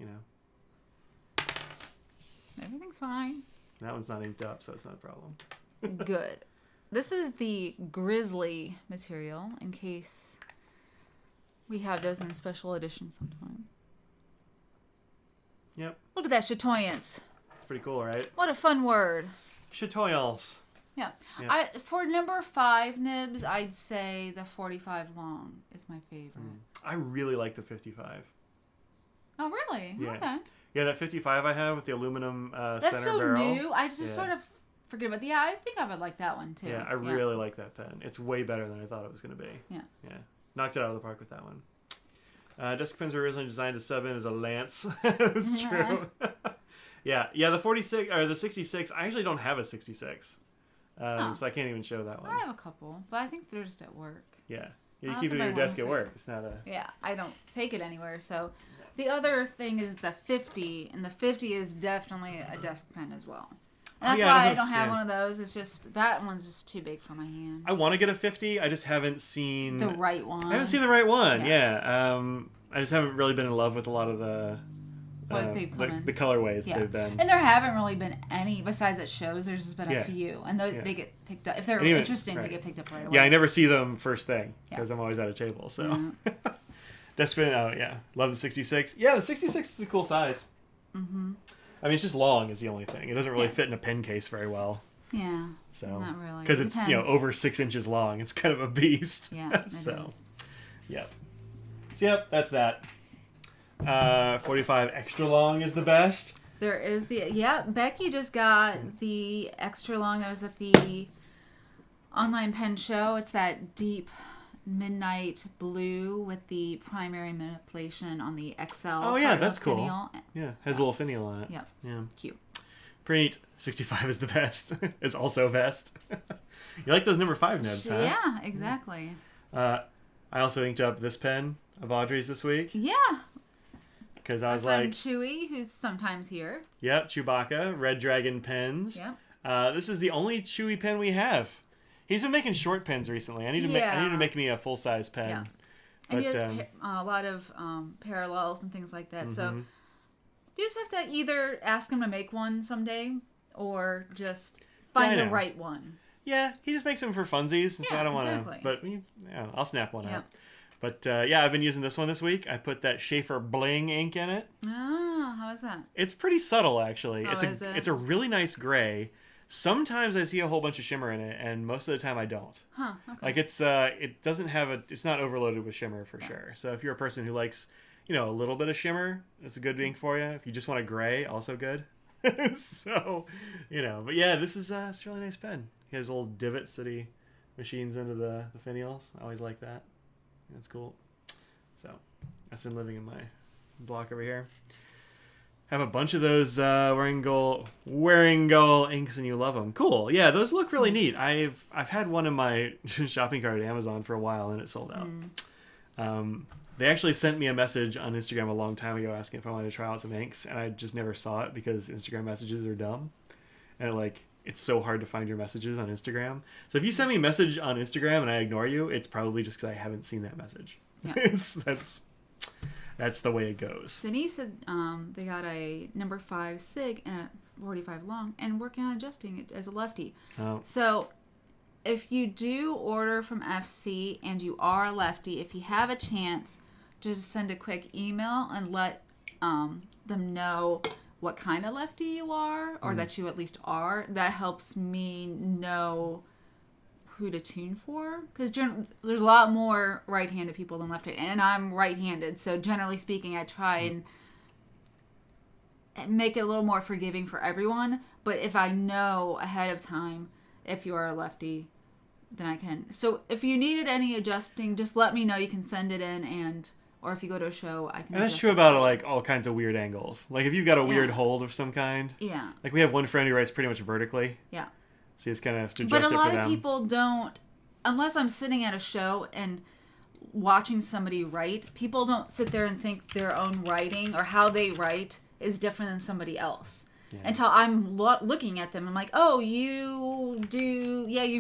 you know. Everything's fine. That one's not inked up, so it's not a problem. Good. This is the Grizzly material, in case we have those in special edition sometime. Yep. Look at that, chatoyance. It's pretty cool, right? What a fun word. Chatoyance. Yeah. Yeah. For number 5 nibs, I'd say the 45 long is my favorite. I really like the 55. Oh, really? Yeah. Okay. Yeah, that 55 I have with the aluminum That's center so barrel. new. I just sort of forget about the. Yeah, I think I would like that one too. Yeah, I really like that pen. It's way better than I thought it was going to be. Yeah. Yeah. Knocked it out of the park with that one. Desk pens were originally designed to sub in as a lance. That's true. Yeah. The 46 or the 66. I actually don't have a 66. So I can't even show that one. I have a couple, but I think they're just at work. Yeah. You I'll keep it have at to your buy one desk at for work. you. It's not a. Yeah, I don't take it anywhere. So the other thing is the 50, and the 50 is definitely a desk pen as well. And that's why I don't have one of those. It's just that one's just too big for my hand. I want to get a 50. I just haven't seen The right one. I haven't seen the right one. Yeah. I just haven't really been in love with a lot of the the colorways they've been. And there haven't really been any besides at shows. There's just been a few, and they get picked up if they're interesting. Right. They get picked up right away. Yeah, I never see them first thing because I'm always at a table. So desk pen. Oh yeah, love the 66. Yeah, the 66 is a cool size. Mm-hmm. I mean, it's just long is the only thing. It doesn't really fit in a pen case very well. Yeah. So not really. Because it's over 6 inches long. It's kind of a beast. Yeah. It so. is. Yep. So, yep. That's that. 45 extra long is the best. There is Becky just got the extra long that was at the online pen show. It's that deep midnight blue with the primary manipulation on the XL. Oh yeah, that's cool. Finial. Yeah, has a little finial on it. Yep. Yeah. Cute. Pretty neat. 65 is the best. It's also best. You like those number 5 nibs, huh? Yeah, exactly. I also inked up this pen of Audrey's this week. Yeah. Because I was like Chewy, who's sometimes here. Yep, Chewbacca, Red Dragon pens. Yep. This is the only Chewy pen we have. He's been making short pens recently. I need to make me a full size pen. Yeah. And he has a lot of parallels and things like that. Mm-hmm. So you just have to either ask him to make one someday or just find the right one. Yeah, he just makes them for funsies, so I don't want to. But I'll snap one out. But I've been using this one this week. I put that Schaefer Bling ink in it. Ah, how is that? It's pretty subtle, actually. Oh, it's a really nice gray. Sometimes I see a whole bunch of shimmer in it, and most of the time I don't. Huh. Okay. Like it doesn't have it's not overloaded with shimmer for sure. So if you're a person who likes, a little bit of shimmer, it's a good ink for you. If you just want a gray, also good. So, but yeah, this is it's a really nice pen. He has little divots that he machines into the finials. I always like that. That's cool. So that's been living in my block over here. Have a bunch of those wearing goal inks, and you love them. Cool. Yeah, those look really neat. I've had one in my shopping cart at Amazon for a while, and it sold out. They actually sent me a message on Instagram a long time ago asking if I wanted to try out some inks, and I just never saw it because Instagram messages are dumb, and it's so hard to find your messages on Instagram. So if you send me a message on Instagram and I ignore you, it's probably just because I haven't seen that message. Yeah. That's the way it goes. Denise said they got a number 5 sig and a 45 long and working on adjusting it as a lefty. Oh. So if you do order from FC and you are a lefty, if you have a chance, just send a quick email and let them know what kind of lefty you are, or that you at least are. That helps me know who to tune for, because there's a lot more right-handed people than left-handed, and I'm right-handed, so generally speaking I try and make it a little more forgiving for everyone. But if I know ahead of time if you are a lefty, then I can. So if you needed any adjusting, just let me know. You can send it in, or if you go to a show, I can. And that's true about all kinds of weird angles. Like if you've got a weird hold of some kind. Yeah. Like we have one friend who writes pretty much vertically. Yeah. So you just kind of have to adjust it for them. But a lot of people don't, unless I'm sitting at a show and watching somebody write, people don't sit there and think their own writing or how they write is different than somebody else. Yeah. Until I'm looking at them, I'm like, oh, you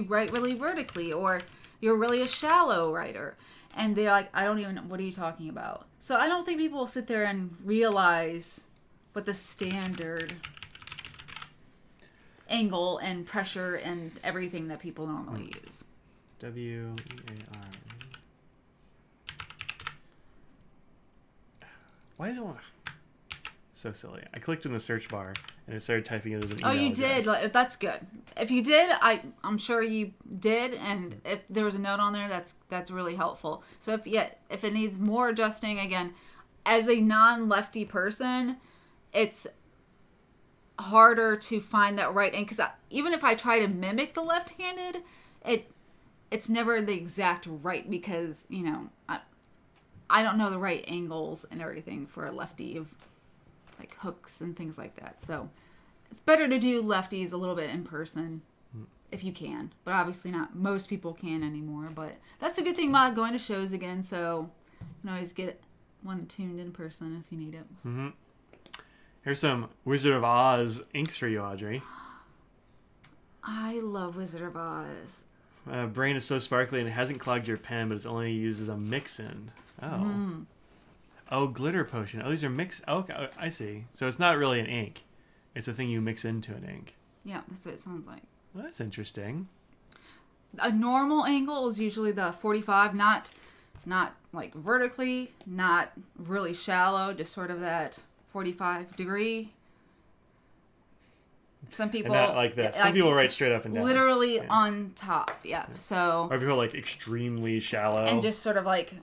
write really vertically, or you're really a shallow writer. And they're like, I don't even know, what are you talking about? So I don't think people will sit there and realize what the standard angle and pressure and everything that people normally use. W-E-A-R. Why is it so silly? I clicked in the search bar and it started typing it as an email you address. did. That's good. If you did, I'm sure you did, and if there was a note on there, that's really helpful. So if it needs more adjusting, again, as a non-lefty person, it's harder to find that right, and because even if I try to mimic the left-handed, it's never the exact right, because I don't know the right angles and everything for a lefty of hooks and things like that. So it's better to do lefties a little bit in person if you can. But obviously not most people can anymore. But that's the good thing about going to shows again. So you can always get one tuned in person if you need it. Mm-hmm. Here's some Wizard of Oz inks for you, Audrey. I love Wizard of Oz. Brain is so sparkly and it hasn't clogged your pen, but it's only used as a mix-in. Oh. Oh, glitter potion. Oh, these are mix. Oh, okay, I see. So it's not really an ink. It's a thing you mix into an ink. Yeah, that's what it sounds like. Well, that's interesting. A normal angle is usually the 45, not like vertically, not really shallow, just sort of that 45 degree. Some people And not like that. Some people write straight up and down. Literally on top, yeah. So or if you go like extremely shallow. and just sort of like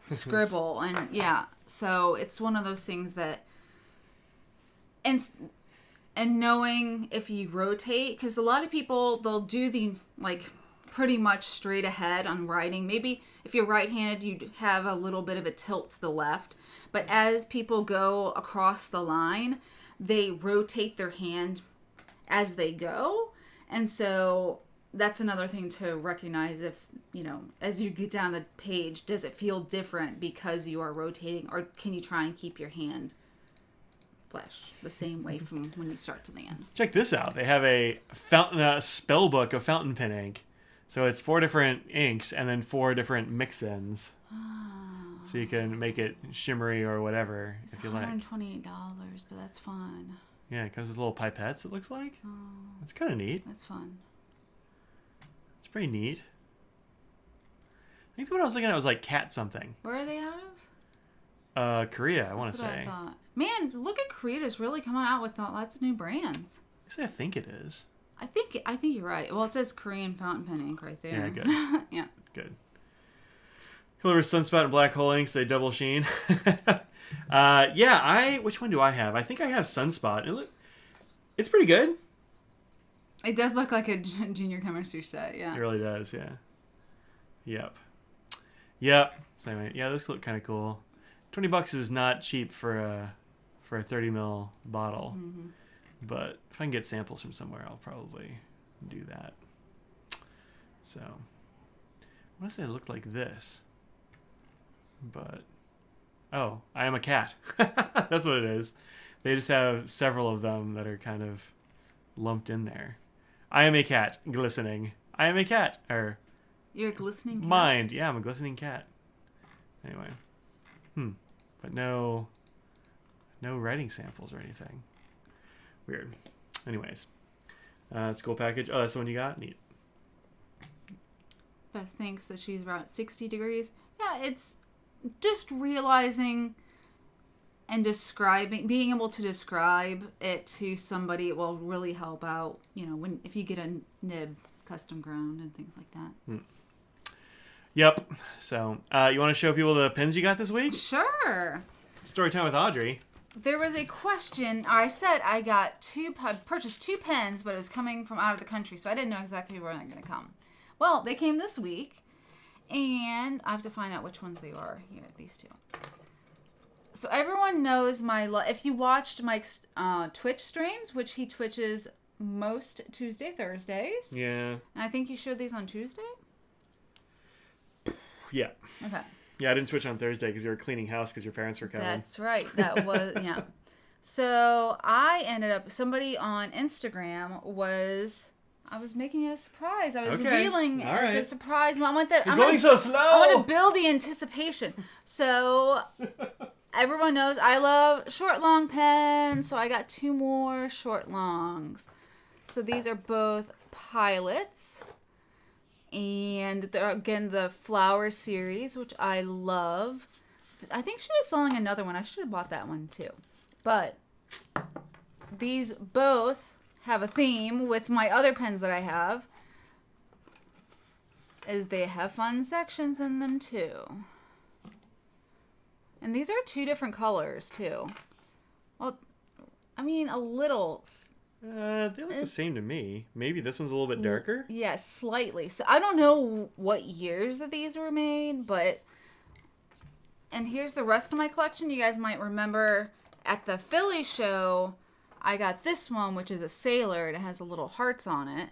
scribble and yeah. So it's one of those things that and knowing if you rotate, because a lot of people, they'll do the like pretty much straight ahead on writing. Maybe if you're right-handed, you'd have a little bit of a tilt to the left. But as people go across the line, they rotate their hand as they go. And so that's another thing to recognize if, you know, as you get down the page, does it feel different because you are rotating, or can you try and keep your hand flesh the same way from when you start to the end? Check this out. They have a spell book of fountain pen ink. So it's 4 different inks and then 4 different mix-ins. So you can make it shimmery or whatever if you like. It's $128, but that's fun. Yeah, it comes with little pipettes, it looks like. Oh, It's kind of neat. that's fun. It's pretty neat. I think the one I was looking at was like cat something. Where are they out of? Korea, I want to That's what say. I thought. Man, look at Korea's really coming out with lots of new brands. I think it is. I think you're right. Well, it says Korean fountain pen ink right there. Yeah, good. Yeah. Good. Color Sunspot and Black Hole inks, they double sheen. Which one do I have? I think I have Sunspot. It's pretty good. It does look like a junior chemistry set, yeah. It really does, yeah. Yep. So anyway, yeah, those look kind of cool. $20 is not cheap for a 30 ml bottle. Mm-hmm. But if I can get samples from somewhere, I'll probably do that. So, I want to say it looked like this. But, oh, I am a cat. That's what it is. They just have several of them that are kind of lumped in there. I am a cat, glistening. I am a cat. Or, You're a glistening cat? mind. Yeah, I'm a glistening cat. Anyway. But no writing samples or anything. Weird. Anyways. School package. Oh, that's the one you got? Neat. Beth thinks that she's around 60 degrees. Yeah, it's just realizing and describing, being able to describe it to somebody will really help out, you know, if you get a nib custom ground and things like that. Yep. So, you want to show people the pens you got this week? Sure. Story time with Audrey. There was a question. I said I purchased 2 pens, but it was coming from out of the country, so I didn't know exactly where they're going to come. Well, they came this week, and I have to find out which ones they are. Here, these 2. So everyone knows if you watched Mike's Twitch streams, which he twitches most Tuesday, Thursdays. Yeah. And I think you showed these on Tuesday? Yeah. Okay. Yeah, I didn't Twitch on Thursday because you were cleaning house because your parents were coming. That's right. That was, yeah. So somebody on Instagram I was making a surprise. I was revealing as a surprise. You're going so slow. I want to build the anticipation. So everyone knows I love short long pens. So I got 2 more short longs. So these are both Pilots. And they're, again, the Flower series, which I love. I think she was selling another one. I should have bought that one too. But these both have a theme with my other pens that I have. Is they have fun sections in them too. And these are 2 different colors too. Well, I mean, a little... They look the same to me. Maybe this one's a little bit darker. Yeah, slightly. So I don't know what years that these were made, but... And here's the rest of my collection. You guys might remember at the Philly show, I got this one, which is a sailor. It has the little hearts on it.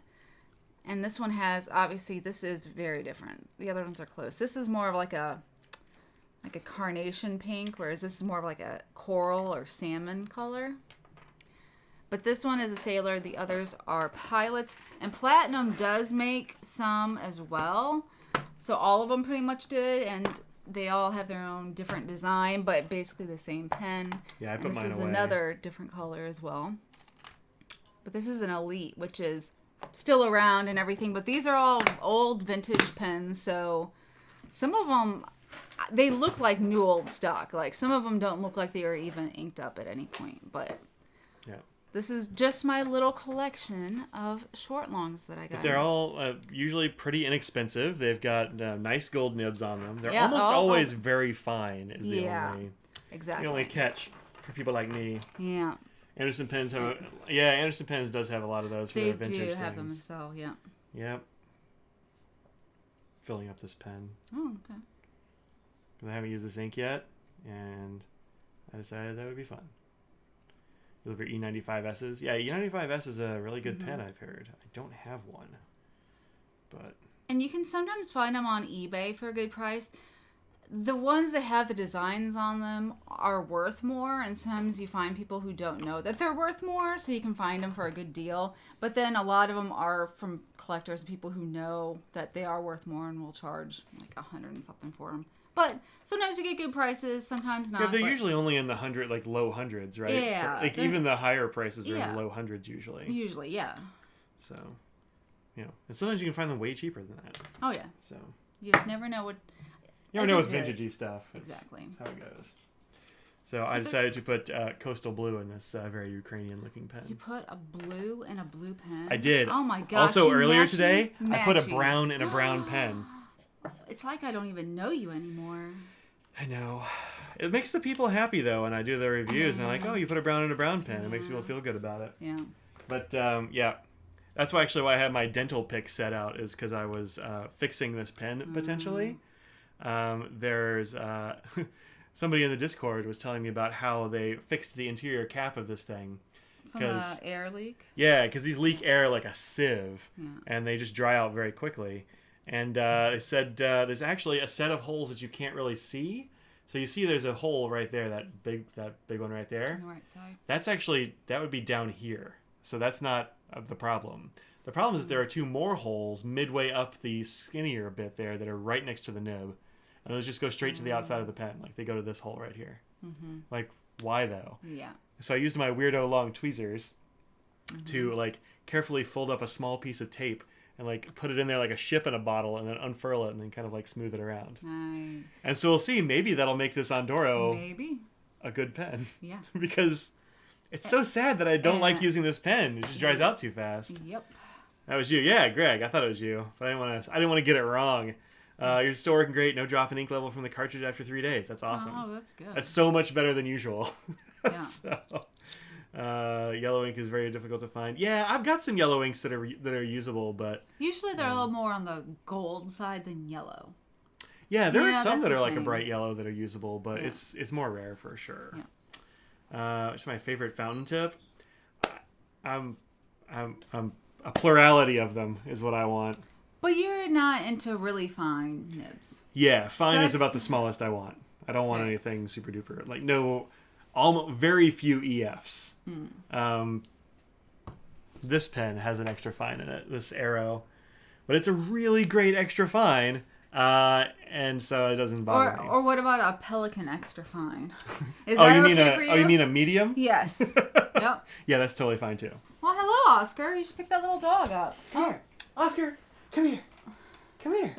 And this one has, obviously, this is very different. The other ones are close. This is more of like a carnation pink, whereas this is more of like a coral or salmon color. But this one is a sailor. The others are pilots. And Platinum does make some as well. So all of them pretty much did. And they all have their own different design, but basically the same pen. Yeah, I put mine away. This is another different color as well. But this is an Elite, which is still around and everything. But these are all old vintage pens. So some of them, they look like new old stock. Like some of them don't look like they were even inked up at any point. But yeah. This is just my little collection of short longs that I got. But they're all usually pretty inexpensive. They've got nice gold nibs on them. They're Yeah, almost always very fine. Is the exactly. only catch for people like me. Yeah. Anderson Pens have. Anderson Pens does have a lot of those for their vintage things. They do have them to sell. Yeah. Yep. Filling up this pen. Oh, okay. Because I haven't used this ink yet, and I decided that would be fun. You look for E95Ss. Yeah, E95S is a really good pen, I've heard. I don't have one. But and you can sometimes find them on eBay for a good price. The ones that have the designs on them are worth more, and sometimes you find people who don't know that they're worth more, so you can find them for a good deal. But then a lot of them are from collectors and people who know that they are worth more and will charge like $100 and something for them. But sometimes you get good prices, sometimes not. Yeah, they're usually only in the low hundreds, right? Yeah. Even the higher prices are in the low hundreds usually. Usually, yeah. So, and sometimes you can find them way cheaper than that. Oh, yeah. So you just never know what... You never know with vintagey stuff. Exactly. That's how it goes. So I decided to put coastal blue in this very Ukrainian-looking pen. You put a blue in a blue pen? I did. Oh, my gosh. Also, earlier today, I put a brown in a brown pen. It's like I don't even know you anymore. I know. It makes the people happy, though, when I do the reviews. And they're like, oh, you put a brown in a brown pen. It makes people feel good about it. Yeah. But, that's why I had my dental pick set out, is because I was fixing this pen, potentially. There's somebody in the Discord was telling me about how they fixed the interior cap of this thing. From an air leak? Yeah, because these leak air like a sieve, Yeah. and they just dry out very quickly. And they said there's actually a set of holes that you can't really see. So you see there's a hole right there, that big one right there. On the right side. That would be down here. So that's not the problem. The problem is that there are two more holes midway up the skinnier bit there that are right next to the nib. And those just go straight to the outside of the pen. Like, they go to this hole right here. Mm-hmm. Like, why, though? Yeah. So I used my weirdo long tweezers to, like, carefully fold up a small piece of tape and, like, put it in there like a ship in a bottle and then unfurl it and then kind of, like, smooth it around. Nice. And so we'll see. Maybe that'll make this Andorro a good pen. Yeah. Because it's so sad that I don't like using this pen. It just dries out too fast. Yep. That was you. Yeah, Greg. I thought it was you. But I didn't want to get it wrong. You're still working great. No drop in ink level from the cartridge after 3 days. That's awesome. Oh, that's good. That's so much better than usual. Yeah. So, yellow ink is very difficult to find. Yeah, I've got some yellow inks that are usable, but usually they're a little more on the gold side than yellow. Yeah, there are some that are like a bright yellow that are usable, but Yeah. it's more rare for sure. Yeah. Which is my favorite fountain tip. I'm a plurality of them is what I want. But you're not into really fine nibs. Yeah, fine is That's- about the smallest I want. I don't want Right. anything super duper. Like, no, almost very few EFs. This pen has an extra fine in it, this Arrow. But it's a really great extra fine, and so it doesn't bother me. Or what about a Pelican extra fine? Is Oh, that you mean okay for you? Oh, you mean a medium? Yes. Yep. Yeah, that's totally fine too. Well, hello, Oscar. You should pick that little dog up. Come here, Oscar. Come here. Come here.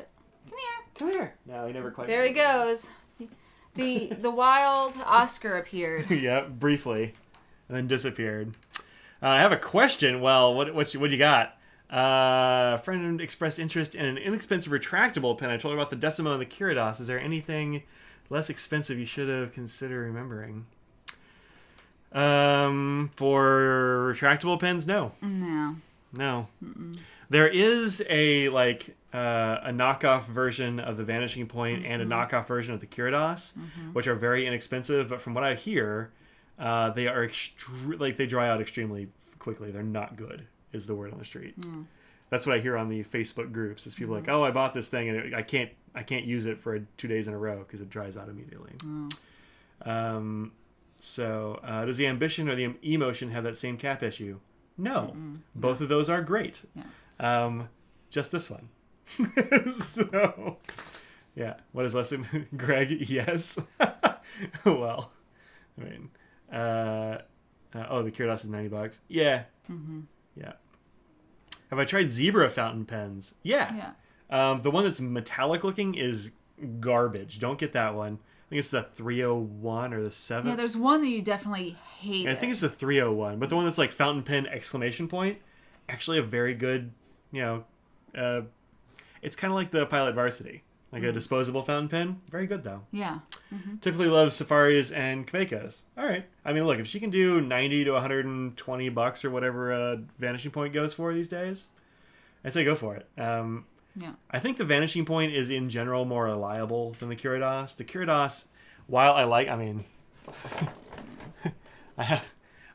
Come here. Come here. No, he never quite. There he goes. The wild Oscar appeared. Yeah, briefly, and then disappeared. I have a question. Well, what you got? A friend expressed interest in an inexpensive retractable pen. I told her about the Decimo and the Kiridos. Is there anything less expensive you should have considered remembering? For retractable pens, no. No. No. Mm-mm. There is a knockoff version of the Vanishing Point and a knockoff version of the Kiridos, which are very inexpensive. But from what I hear, they are they dry out extremely quickly. They're not good, is the word on the street. That's what I hear on the Facebook groups. Is people like, oh, I bought this thing and I can't use it for 2 days in a row because it dries out immediately. So does the ambition or the emotion have that same cap issue? No. Both of those are great. Yeah. Just this one. So, yeah. What is Leslie? Greg, yes. Well, I mean, the Curios is $90. Yeah. Yeah. Have I tried zebra fountain pens? Yeah. The one that's metallic looking is garbage. Don't get that one. I think it's the 301 or the 7. Yeah, there's one that you definitely hate. I think it's the 301, but the one that's like fountain pen exclamation point, actually a very good, it's kind of like the Pilot Varsity, like a disposable fountain pen. Very good though. Yeah. Typically loves Safaris and Kavekos. All right. I mean, look, if she can do $90 to $120 or whatever Vanishing Point goes for these days, I say go for it. Yeah. I think the Vanishing Point is in general more reliable than the Curios. The Curios, while I mean, I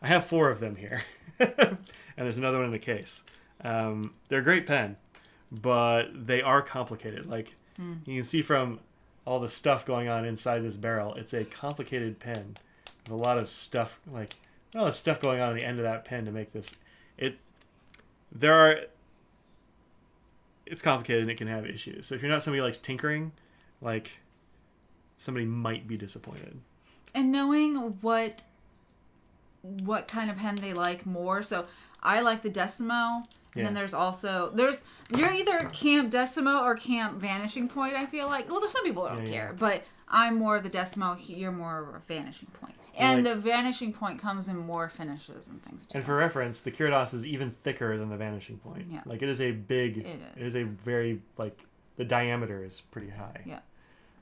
have 4 of them here, and there's another one in the case. They're a great pen, but they are complicated. Like you can see from all the stuff going on inside this barrel, it's a complicated pen with a lot of stuff, like all the stuff going on at the end of that pen to make this. It's complicated and it can have issues. So if you're not somebody who likes tinkering, like somebody might be disappointed. And knowing what kind of pen they like more. So I like the Decimo. And then there's you're either Camp Decimo or Camp Vanishing Point, I feel like. Well, there's some people that don't care, but I'm more of the Decimo, you're more of a Vanishing Point. And the Vanishing Point comes in more finishes and things too. And for reference, the Curios is even thicker than the Vanishing Point. Yeah. Like it is a big, it is a very, like, the diameter is pretty high. Yeah.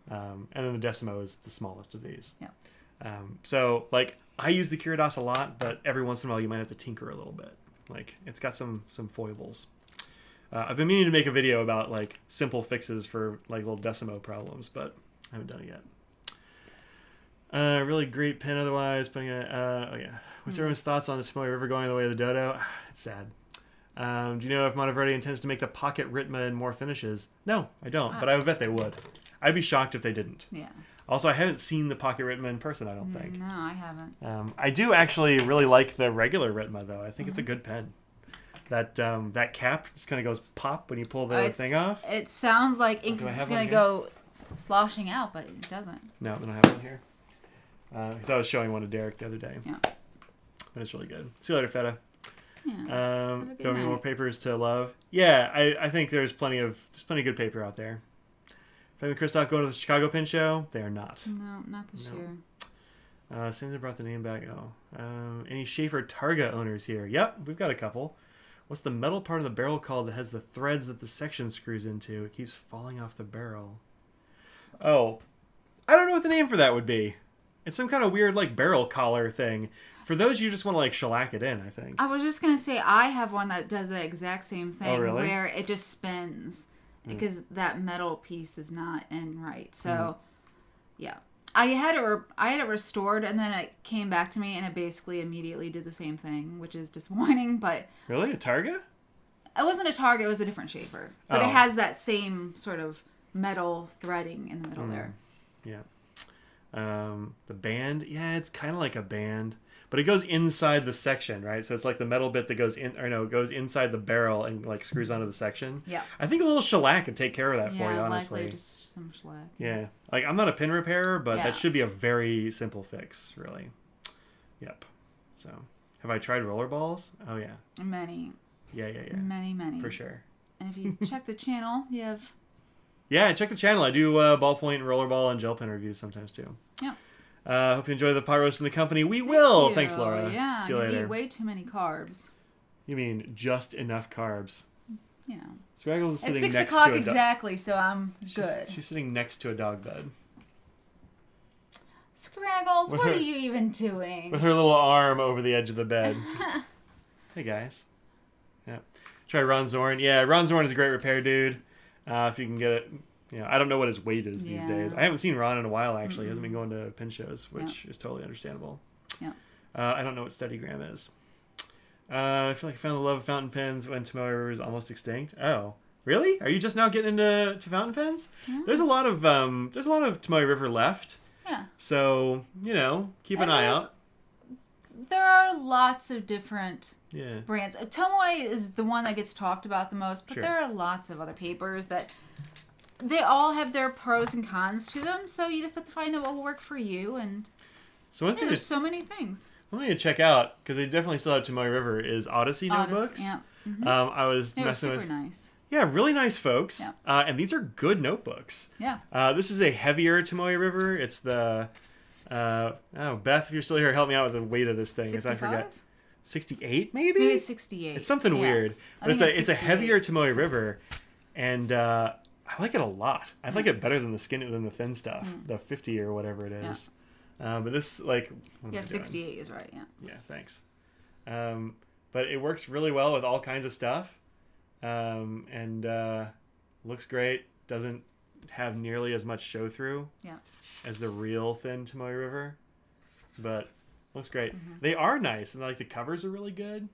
And then the Decimo is the smallest of these. Yeah. So, like, I use the Curios a lot, but every once in a while you might have to tinker a little bit. Like, it's got some foibles. I've been meaning to make a video about, like, simple fixes for, like, little Decimo problems, but I haven't done it yet. Really great pen otherwise. But, what's everyone's thoughts on the Tomoe River going the way of the Dodo? It's sad. Do you know if Monteverdi intends to make the Pocket Ritma in more finishes? No, I don't, but I would bet they would. I'd be shocked if they didn't. Yeah. Also, I haven't seen the Pocket Ritma in person, I don't think. No, I haven't. I do actually really like the regular Ritma, though. I think it's a good pen. That cap just kind of goes pop when you pull the thing off. It sounds like ink is going to go sloshing out, but it doesn't. No, I don't have one here. Because I was showing one to Derek the other day. Yeah. But it's really good. See you later, Feta. Yeah. Don't need more papers to love. Yeah, I think there's plenty of good paper out there. Frank and Kristoff going to the Chicago Pen Show? They are not. No, not this year. Samson brought the name back. Any Schaefer Targa owners here? Yep, we've got a couple. What's the metal part of the barrel called that has the threads that the section screws into? It keeps falling off the barrel. Oh, I don't know what the name for that would be. It's some kind of weird, like, barrel collar thing. For those, you just want to, like, shellac it in, I think. I was just going to say, I have one that does the exact same thing. Oh, really? Where it just spins. Because that metal piece is not in right. So, yeah. I had it restored, and then it came back to me, and it basically immediately did the same thing, which is disappointing, but... Really? A Targa? It wasn't a Targa, it was a different Schaefer. But it has that same sort of metal threading in the middle there. Yeah. The band, yeah, it's kind of like a band, but it goes inside the section, right? So it's like the metal bit that goes in, or no, it goes inside the barrel and like screws onto the section. Yeah. I think a little shellac could take care of that for you, honestly. Likely just some shellac. Yeah. Like, I'm not a pin repairer, but that should be a very simple fix, really. Yep. So, have I tried roller balls? Oh, yeah. Many. Yeah. Many. For sure. And if you check the channel, you have... Yeah, check the channel. I do ballpoint, rollerball, and gel pen reviews sometimes, too. Yeah. Hope you enjoy the pot roast in the company. We will. You. Thanks, Laura. Yeah, see you later. Eat way too many carbs. You mean just enough carbs? You know. Scraggles is sitting it's 6 next o'clock to a exactly, so I'm good. She's sitting next to a dog bed. Scraggles, what are you even doing? With her little arm over the edge of the bed. Hey, guys. Yeah. Try Ron Zorn. Yeah, Ron Zorn is a great repair dude. If you can get it. You know, I don't know what his weight is these days. I haven't seen Ron in a while, actually. He hasn't been going to pin shows, which is totally understandable. Yeah. I don't know what SteadyGram is. I feel like I found the love of fountain pens when Tomoe River is almost extinct. Oh, really? Are you just now getting into fountain pens? Yeah. There's a lot of Tomoe River left. Yeah. So keep an eye out. There are lots of different Yeah. brands. Tomoe is the one that gets talked about the most, but Sure. there are lots of other papers that they all have their pros and cons to them. So you just have to find out what will work for you. And So one thing there's so many things. to check out, because they definitely still have Tomoe River, is Odyssey Notebooks. Yeah. I was They were messing super with. nice. Yeah, really nice folks. Yeah. And these are good notebooks. Yeah. This is a heavier Tomoe River. It's the Beth, if you're still here, help me out with the weight of this thing, because I forget. 68 maybe? Maybe 68. It's something Yeah. weird. I But think it's a 68. heavier Tomoe River, and I like it a lot. I like it better than the thin stuff, the 50 or whatever it is. But this what am I doing? 68 is right. Yeah. Yeah, thanks. But it works really well with all kinds of stuff, and looks great. Doesn't have nearly as much show through as the real thin Tomoe River, but looks great. They are nice, and like the covers are really good.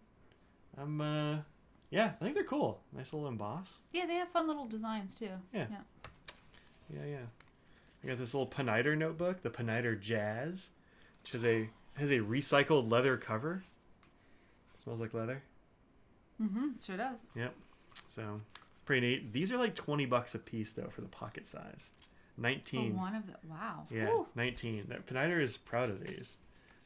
I think they're cool. Nice little emboss. Yeah, they have fun little designs too. Yeah. I got this little Peniter notebook, the Peniter Jazz, which has a recycled leather cover. Smells like leather. Sure does. Yep. So pretty neat. These are like $20 a piece though for the pocket size. 19. For one of the wow. Yeah, Ooh. 19. That Peniter is proud of these.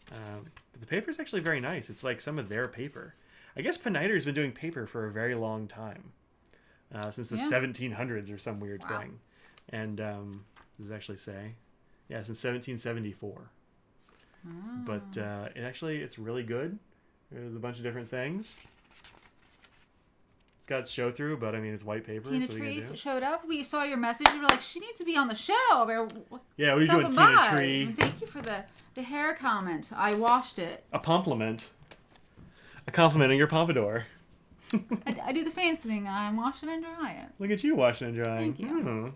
But the paper is actually very nice. It's like some of their paper. I guess Peniter's been doing paper for a very long time, since the 1700s or some weird thing. And does it actually say? Yeah, since 1774. But it's really good. There's a bunch of different things. It's got show through, but I mean it's white paper. Tina so what are you gonna do? showed up. We saw your message. We were like, she needs to be on the show. Yeah, what are you doing, Tina Tree? And thank you for the hair comment. I washed it. A compliment. A compliment on your pompadour. I do the fancy thing. I wash it and dry it. Look at you washing and drying. Thank you.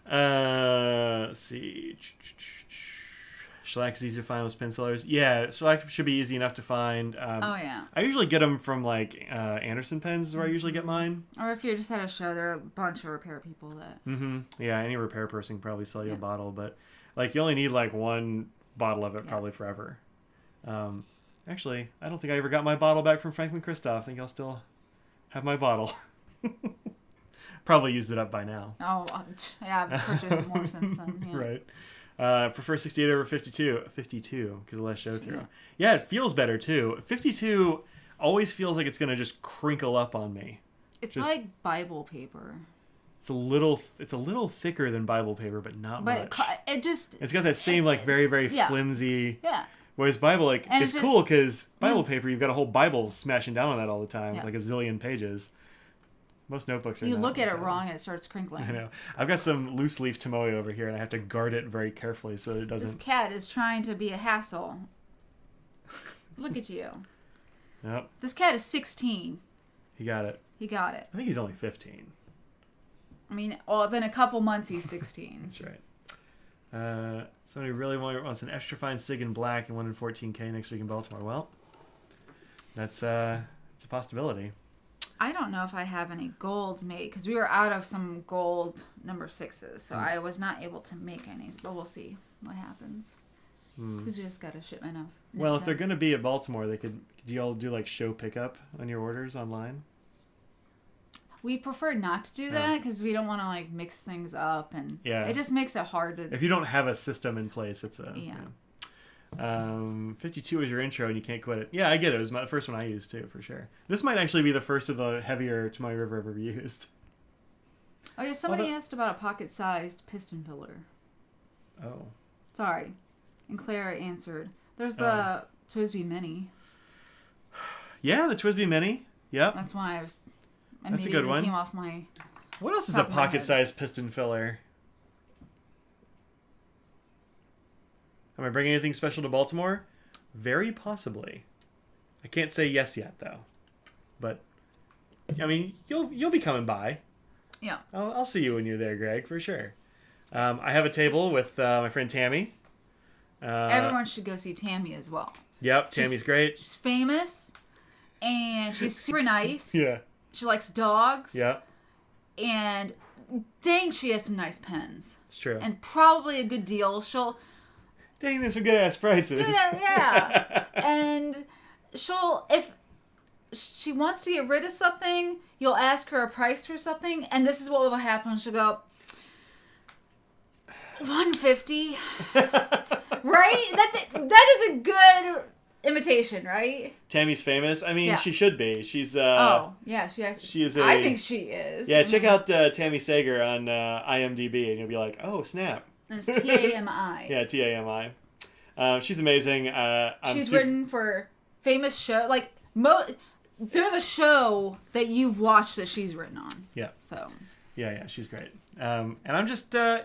Let's see. Shellac is easy to find with pencilers. Yeah, shellac should be easy enough to find. I usually get them from like Anderson pens is where I usually get mine. Or if you're just at a show, there are a bunch of repair people that. Yeah, any repair person can probably sell you a bottle, but like you only need like one bottle of it probably forever. Actually, I don't think I ever got my bottle back from Franklin Christoph. I think I'll still have my bottle. Probably used it up by now. Oh, yeah, I've purchased more since then. Yeah. Right. Prefer 68 over 52. 52, because of less show through. Yeah, it feels better too. 52 always feels like it's going to just crinkle up on me. It's like Bible paper. It's a little thicker than Bible paper, but not much. It's got that same like very, very flimsy. Yeah. Whereas Bible, like, and it's cool because Bible paper, you've got a whole Bible smashing down on that all the time, Yeah. like a zillion pages. Most notebooks are You not look at like it that. wrong and it starts crinkling. I know. I've got some loose leaf Tomoe over here, and I have to guard it very carefully so that it doesn't. This cat is trying to be a hassle. Look at you. Yep. This cat is 16. He got it. He got it. I think he's only 15. I mean, then a couple months he's 16. That's right. Somebody really wants an extra fine Sig in black and 1 in 14K next week in Baltimore. Well, that's it's a possibility. I don't know if I have any golds made because we were out of some gold number 6s, so I was not able to make any. But we'll see what happens. Because we just got a shipment of. Well, if they're going to be at Baltimore, could you all do like show pickup on your orders online? We prefer not to do that because we don't want to like mix things up, and it just makes it hard to. If you don't have a system in place, it's a 52 is your intro and you can't quit it. Yeah, I get it. It was the first one I used too, for sure. This might actually be the first of the heavier Tomoe River I've ever used. Oh yeah, somebody asked about a pocket-sized piston filler. Oh. Sorry, and Claire answered. There's the TWSBI Mini. Yeah, the TWSBI Mini. Yep. That's one I was. That's a good one. Came off my. What else is a pocket-sized piston filler? Am I bringing anything special to Baltimore? Very possibly. I can't say yes yet, though. But I mean, you'll be coming by. Yeah. I'll see you when you're there, Greg, for sure. I have a table with my friend Tammy. Everyone should go see Tammy as well. Yep, Tammy's great. She's famous. and she's super nice. Yeah. She likes dogs. Yeah. And dang, she has some nice pens. It's true. And probably a good deal. She'll Dang, these are good ass prices. yeah. And if she wants to get rid of something, you'll ask her a price for something, and this is what will happen. She'll go, $150. Right? That's it. That is a good imitation, right? Tammy's famous. I mean, Yeah. she should be. She's Yeah, she actually. she is I think she is. Yeah, check out Tammy Sager on IMDb, and you'll be like, oh snap. And it's TAMI. Yeah, TAMI. She's amazing. She's written for famous show like there's a show that you've watched that she's written on. Yeah. So. Yeah, she's great. And I'm just I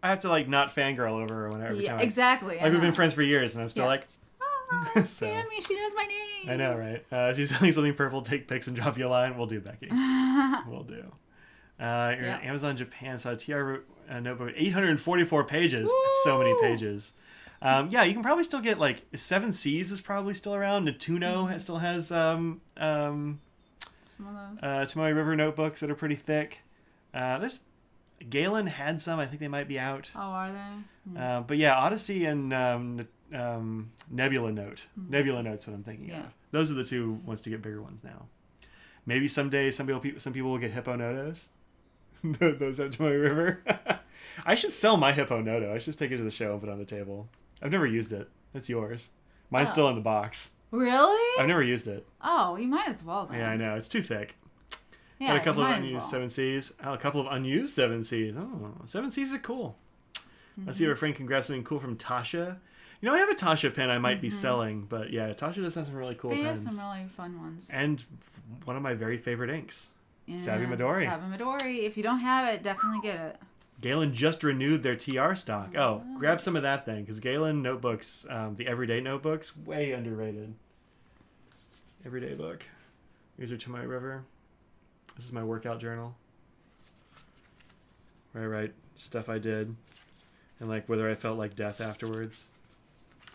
have to like not fangirl over her whenever Yeah, time. exactly. Like we've been friends for years, and I'm still like. Oh, So- Tammy, she knows my name. I know, right? She's selling something purple. Take pics and drop you a line. We'll do, Becky. We'll do. You're Yeah. in Amazon Japan. So a TR notebook, 844 pages. That's so many Woo! pages. Yeah, you can probably still get like 7 C's is probably still around. Natuno still has Some of those. Tomoe River notebooks that are pretty thick. This Galen had some. I think they might be out. Oh, are they? But yeah, Odyssey and Nebula Note. Nebula Note's what I'm thinking Yeah. of. Those are the two ones to get bigger ones now. Maybe someday some people will get Hippo Notos. Those out to my river. I should sell my Hippo Noto. I should just take it to the show and put it on the table. I've never used it. It's yours. Mine's still in the box. Really? I've never used it. Oh, you might as well then. Yeah, I know. It's too thick. Yeah, Got a couple you of might as unused well. 7Cs. Oh, a couple of unused 7Cs. Oh, 7Cs are cool. Let's see if our friend can grab something cool from Tasha. You know, I have a Tasha pen I might be selling, but yeah, Tasha does have some really cool They have pens. some really fun ones. And one of my very favorite inks. Yeah, Savvy Midori. Savvy Midori. If you don't have it, definitely get it. Galen just renewed their TR stock. Oh, grab some of that thing, because Galen notebooks, the everyday notebooks, way underrated. Everyday book. These are To My River. This is my workout journal. Where I write stuff I did, and like whether I felt like death afterwards.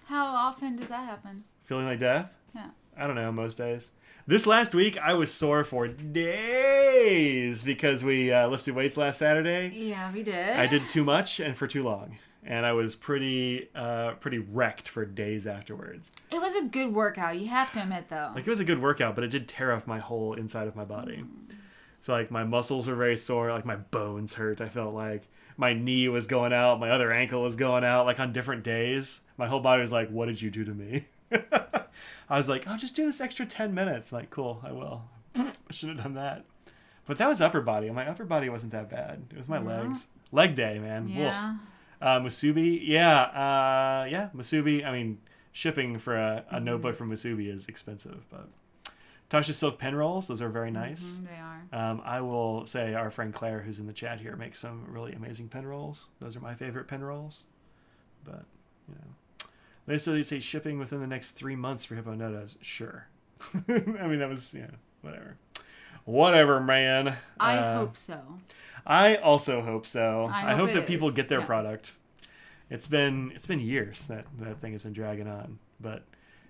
How often does that happen? Feeling like death? Yeah. I don't know, most days. This last week, I was sore for days because we lifted weights last Saturday. Yeah, we did. I did too much and for too long. And I was pretty wrecked for days afterwards. It was a good workout, you have to admit, though. Like, it was a good workout, but it did tear off my whole inside of my body. So, like, my muscles were very sore. Like, my bones hurt. I felt like my knee was going out. My other ankle was going out. Like, on different days. My whole body was like, what did you do to me? I was like, oh, just do this extra 10 minutes. I'm like, cool, I will. I should have done that. But that was upper body. My upper body wasn't that bad. It was my legs. Leg day, man. Yeah. Musubi. Yeah, Musubi. I mean, shipping for a notebook from Musubi is expensive. But Tasha Silk pen rolls. Those are very nice. They are. I will say our friend Claire, who's in the chat here, makes some really amazing pen rolls. Those are my favorite pen rolls. But, you know. They still say shipping within the next 3 months for Hippo Notos. Sure. I mean, that was, whatever. Whatever, man. I hope so. I also hope so. I hope it that people is. get their Yeah. product. It's been years that thing has been dragging on. But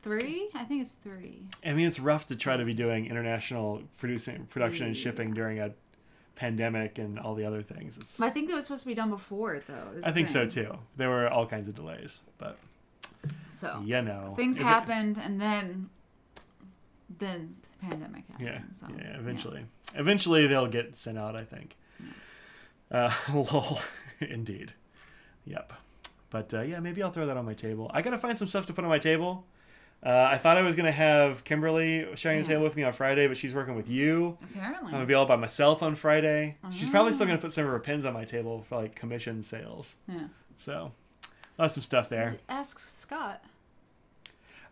3? I think it's 3. I mean, it's rough to try to be doing international production and shipping during a pandemic and all the other things. But I think that was supposed to be done before it, though. is I the think so thing. too. There were all kinds of delays, but So If things it- happened, and then the pandemic happened. Yeah, so, Eventually they'll get sent out, I think. Lol. Indeed. Yep. But yeah, maybe I'll throw that on my table. I gotta find some stuff to put on my table. I thought I was gonna have Kimberly sharing the table with me on Friday, but she's working with you. Apparently. I'm gonna be all by myself on Friday. She's probably still gonna put some of her pins on my table for like commission sales. Yeah. So I'll have some stuff there. Ask Scott.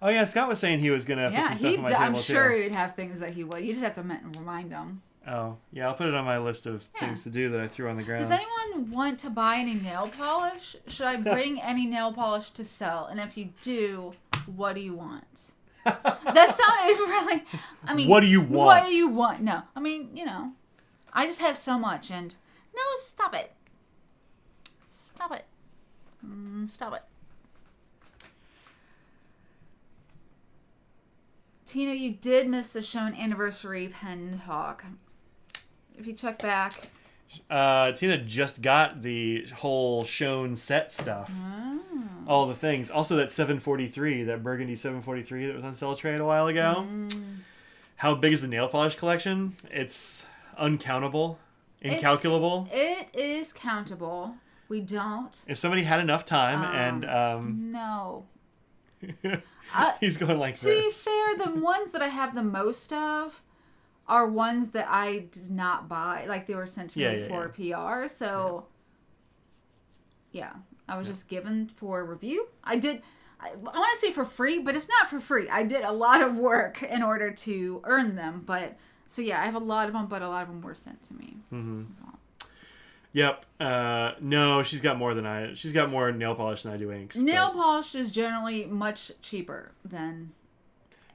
Oh yeah, Scott was saying he was gonna put some stuff on my table I'm too. sure he would have things that he would. You just have to remind him. Oh yeah, I'll put it on my list of things to do that I threw on the ground. Does anyone want to buy any nail polish? Should I bring any nail polish to sell? And if you do, what do you want? That sounded really. I mean, What do you want? What do you want? No, I mean, I just have so much, and no, stop it. Stop it. Stop it. Tina, you did miss the Shown anniversary pen talk. If you check back. Tina just got the whole Shown set stuff. All the things. Also that 743, that Burgundy 743 that was on sale trade a while ago. How big is the nail polish collection? It's uncountable. Incalculable. It is countable. We don't. If somebody had enough time and... No. He's going like To be this. fair, the ones that I have the most of are ones that I did not buy. Like, they were sent to me for PR. So, yeah. I was just given for review. I want to say for free, but it's not for free. I did a lot of work in order to earn them. But, so yeah, I have a lot of them, but a lot of them were sent to me. So. Yep. No, she's got more than I. She's got more nail polish than I do inks. Nail polish is generally much cheaper than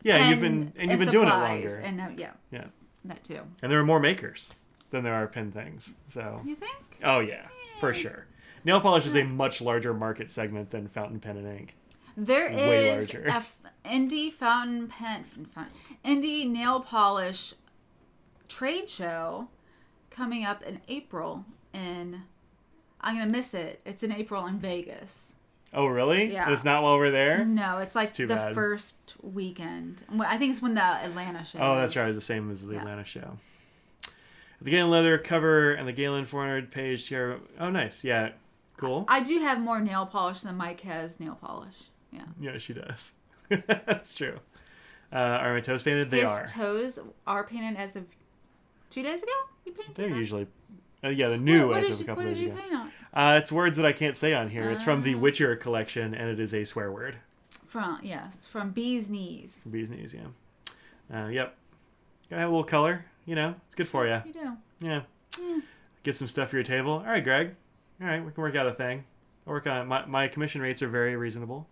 you've been doing it longer. And yeah, that too. And there are more makers than there are pen things. So You think? Oh yeah, for sure. Nail polish is a much larger market segment than fountain pen and ink. There Way is larger. indie indie nail polish trade show coming up in April. I'm gonna miss it. It's in April in Vegas. Oh really? Yeah. It's not while we're there. No, it's like too the bad. first weekend. I think it's when the Atlanta show. Oh, is. that's right. It's the same as the Atlanta show. The Galen leather cover and the Galen 400 page here. Oh, nice. Yeah, cool. I do have more nail polish than Mike has nail polish. Yeah. Yeah, she does. That's true. Are my toes painted? They are. His toes are painted as of 2 days ago. You painted They're them? usually. The new What as did of a you- couple what days did you ago. paint on? It's words that I can't say on here. It's from the Witcher collection, and it is a swear word. From Bee's Knees. Bee's knees, yeah. Yep. Gotta have a little color, It's good for you. You do. Yeah. Get some stuff for your table. All right, Greg. All right, we can work out a thing. I'll work on it. My commission rates are very reasonable.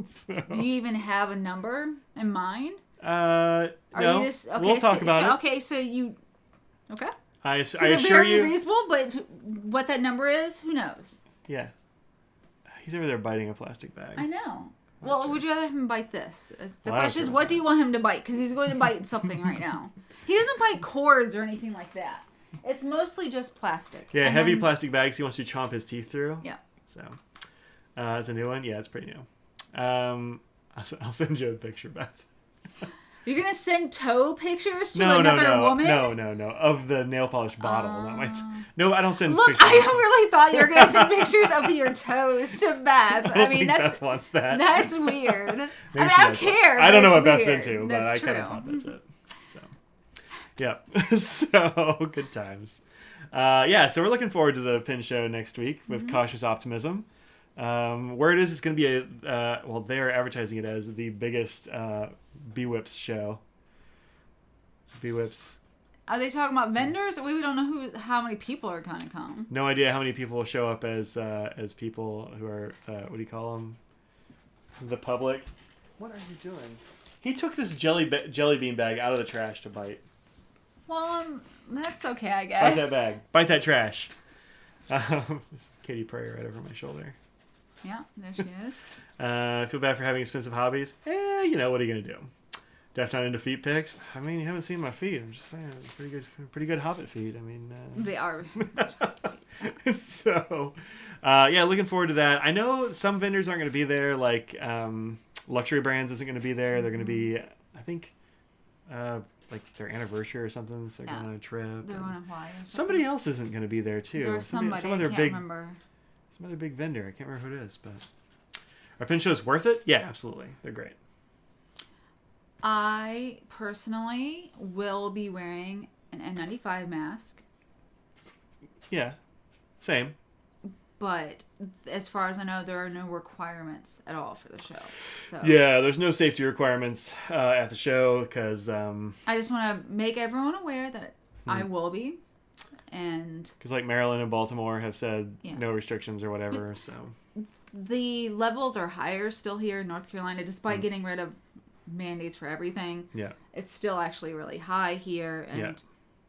So. Do you even have a number in mind? No. You just, okay, We'll talk about it. Okay, so you... Okay. I So assure they're very you. reasonable, but what that number is, who knows? Yeah. He's over there biting a plastic bag. I know. Well, would you rather him bite this? The Well, question is, what do you want him to bite? Because he's going to bite something right now. He doesn't bite cords or anything like that. It's mostly just plastic. Yeah, And heavy then- plastic bags he wants to chomp his teeth through. Yeah. So, it's a new one. Yeah, it's pretty new. I'll send you a picture, Beth. You're going to send toe pictures to another woman? No. Of the nail polish bottle. Not my no, I don't send Look, pictures. I really thought you were going to send pictures of your toes to Beth. I don't think Beth wants that. That's weird. Maybe I she don't does. care. I don't know but what Beth's it's into, weird. but That's I kind of true. thought that's it. So, yeah. So, good times. So we're looking forward to the pin show next week with cautious optimism. Word is it's going to be they're advertising it as the biggest B-Whips show. B-Whips. Are they talking about vendors? We don't know how many people are going to come. No idea how many people will show up as people who are, what do you call them? The public. What are you doing? He took this jelly bean bag out of the trash to bite. Well, that's okay, I Bite guess. that bag. Bite that trash. Katy Perry right over my shoulder. Yeah, there she is. I feel bad for having expensive hobbies. What are you going to do? Deaf not into feet pics? I mean, you haven't seen my feet. I'm just saying, pretty good hobbit feet. I mean, They are. So, looking forward to that. I know some vendors aren't going to be there. Like Luxury Brands isn't going to be there. They're going to be, I think, like their anniversary or something. So they're going on a trip. They're going to Hawaii. Somebody else isn't going to be there too. There was somebody. Some I other can't big, remember. some other big vendor. I can't remember who it is, but our pin show is worth it. Yeah, absolutely. They're great. I personally will be wearing an N95 mask, Yeah, same. but as far as I know, there are no requirements at all for the show. So Yeah, there's no safety requirements at the show because I just want to make everyone aware that I will be, and like Maryland and Baltimore have said Yeah. no restrictions or whatever. So the levels are higher still here in North Carolina, despite getting rid of mandates for everything. yeah, It's still actually really high here, and Yeah.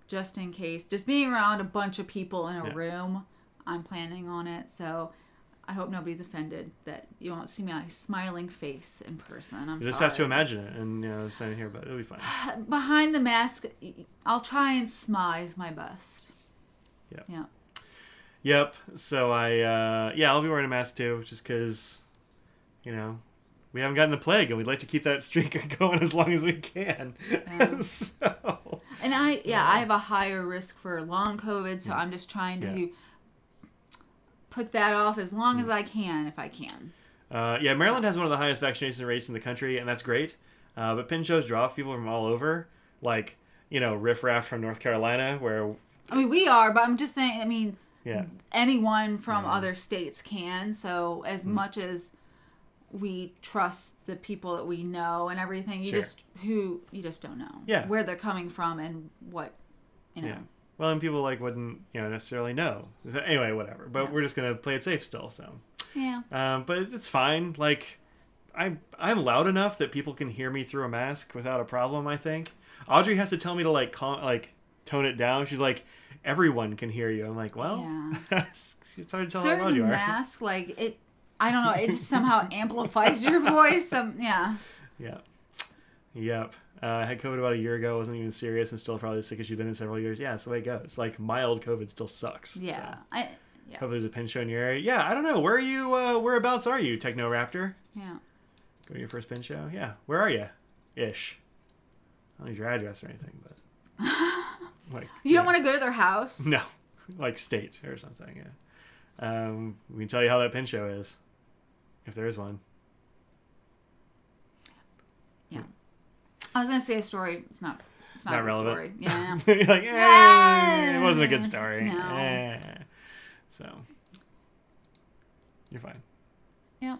just in case, just being around a bunch of people in a Yeah. room, I'm planning on it. So I hope nobody's offended that you won't see my smiling face in person. I'm You just sorry. have to imagine it and stand here, but it'll be fine. Behind the mask, I'll try and smize my best. Yeah. Yeah. Yep. So I'll be wearing a mask too, just because, we haven't gotten the plague, and we'd like to keep that streak going as long as we can. Yeah. So. And I have a higher risk for long COVID, so I'm just trying to put that off as long as I can, if I can. Maryland has one of the highest vaccination rates in the country, and that's great. But pin shows draw people from all over, like, riffraff from North Carolina, where... I mean, we are, but I'm just saying, Yeah. anyone from other states can, so as much as we trust the people that we know and everything, you just don't know where they're coming from and what, Yeah. Well, and people wouldn't necessarily know. So, anyway, whatever. But we're just gonna play it safe still. So. Yeah. But it's fine. I'm loud enough that people can hear me through a mask without a problem. I think Audrey has to tell me to tone it down. She's like, everyone can hear you. I'm like, well, it's hard to tell how loud you are. Mask, I don't know. It just somehow amplifies your voice. Yeah. Yep. I had COVID about a year ago. It wasn't even serious, and still probably as sick as you've been in several years. Yeah, that's the way it goes. Mild COVID still sucks. Yeah. So. Hopefully there's a pin show in your area. Yeah, I don't know. Where are you? Whereabouts are you, Techno Raptor? Yeah. Go to your first pin show? Yeah. Where are you? Ish. I don't need your address or anything, but... you don't want to go to their house? No. State or something, yeah. We can tell you how that pin show is. If there is one. Yeah. I was going to say a story. It's not a good relevant. story. Yeah. You're like, it wasn't a good story. No. So, you're fine. Yeah.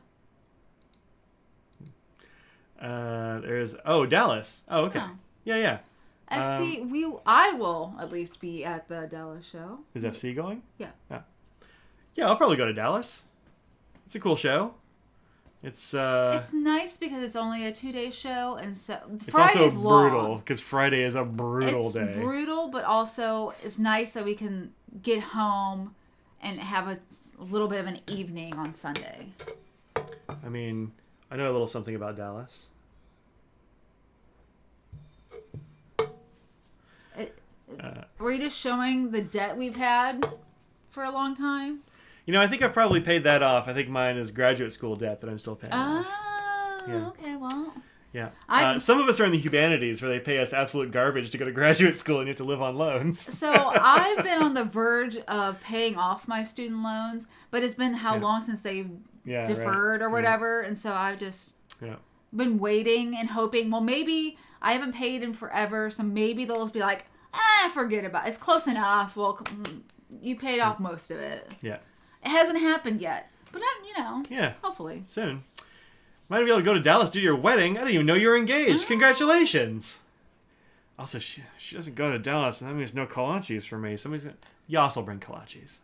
There's Dallas. Oh, okay. Oh. Yeah. FC. I will at least be at the Dallas show. Is FC going? Yeah. Yeah, I'll probably go to Dallas. It's a cool show. It's nice because it's only a 2-day show, and so it's Friday's also long. brutal because Friday is a brutal day. It's brutal, but also it's nice that we can get home and have a little bit of an evening on Sunday. I mean, I know a little something about Dallas. Were you just showing the debt we've had for a long time? I think I've probably paid that off. I think mine is graduate school debt that I'm still paying off. Oh, okay, well. Yeah. Some of us are in the humanities where they pay us absolute garbage to go to graduate school and you have to live on loans. So I've been on the verge of paying off my student loans, but it's been how long since they've deferred or whatever, and so I've just been waiting and hoping, well, maybe I haven't paid in forever, so maybe they'll just be like, forget about it. It's close enough. Well, you paid off most of it. Yeah. It hasn't happened yet, but hopefully. Soon. Might be able to go to Dallas to do your wedding. I didn't even know you were engaged. Congratulations. Also, she doesn't go to Dallas, and that means no kolaches for me. You also bring kolaches.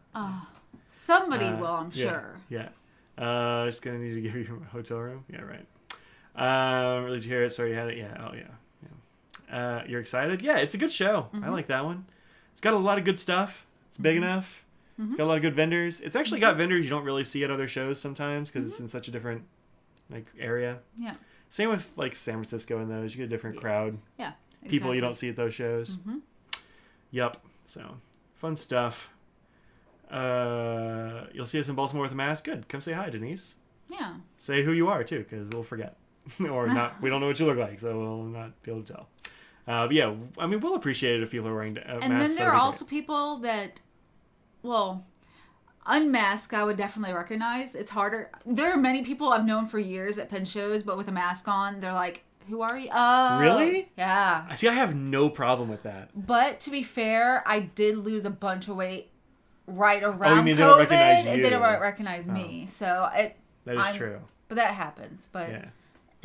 Somebody will, I'm sure. Yeah. Just gonna need to give you a hotel room. Yeah, right. Really, did you hear it? Sorry, you had it. Yeah. Oh, yeah. You're excited? Yeah, it's a good show. I like that one. It's got a lot of good stuff. It's big enough. It's got a lot of good vendors. It's actually got vendors you don't really see at other shows sometimes because it's in such a different area. Yeah. Same with San Francisco and those. You get a different crowd. Yeah. People you don't see at those shows. Yep. So fun stuff. You'll see us in Baltimore with a mask. Good. Come say hi, Denise. Yeah. Say who you are too, because we'll forget. Or not. We don't know what you look like, so we'll not be able to tell. But yeah, I mean, we'll appreciate it if people are wearing masks. And then there are also people that, unmasked, I would definitely recognize. It's harder. There are many people I've known for years at pen shows, but with a mask on, they're like, who are you? Oh. Really? Yeah. I see. I have no problem with that. But to be fair, I did lose a bunch of weight right around you mean COVID, they don't recognize and you? they don't recognize me. So that is true. But that happens. But yeah.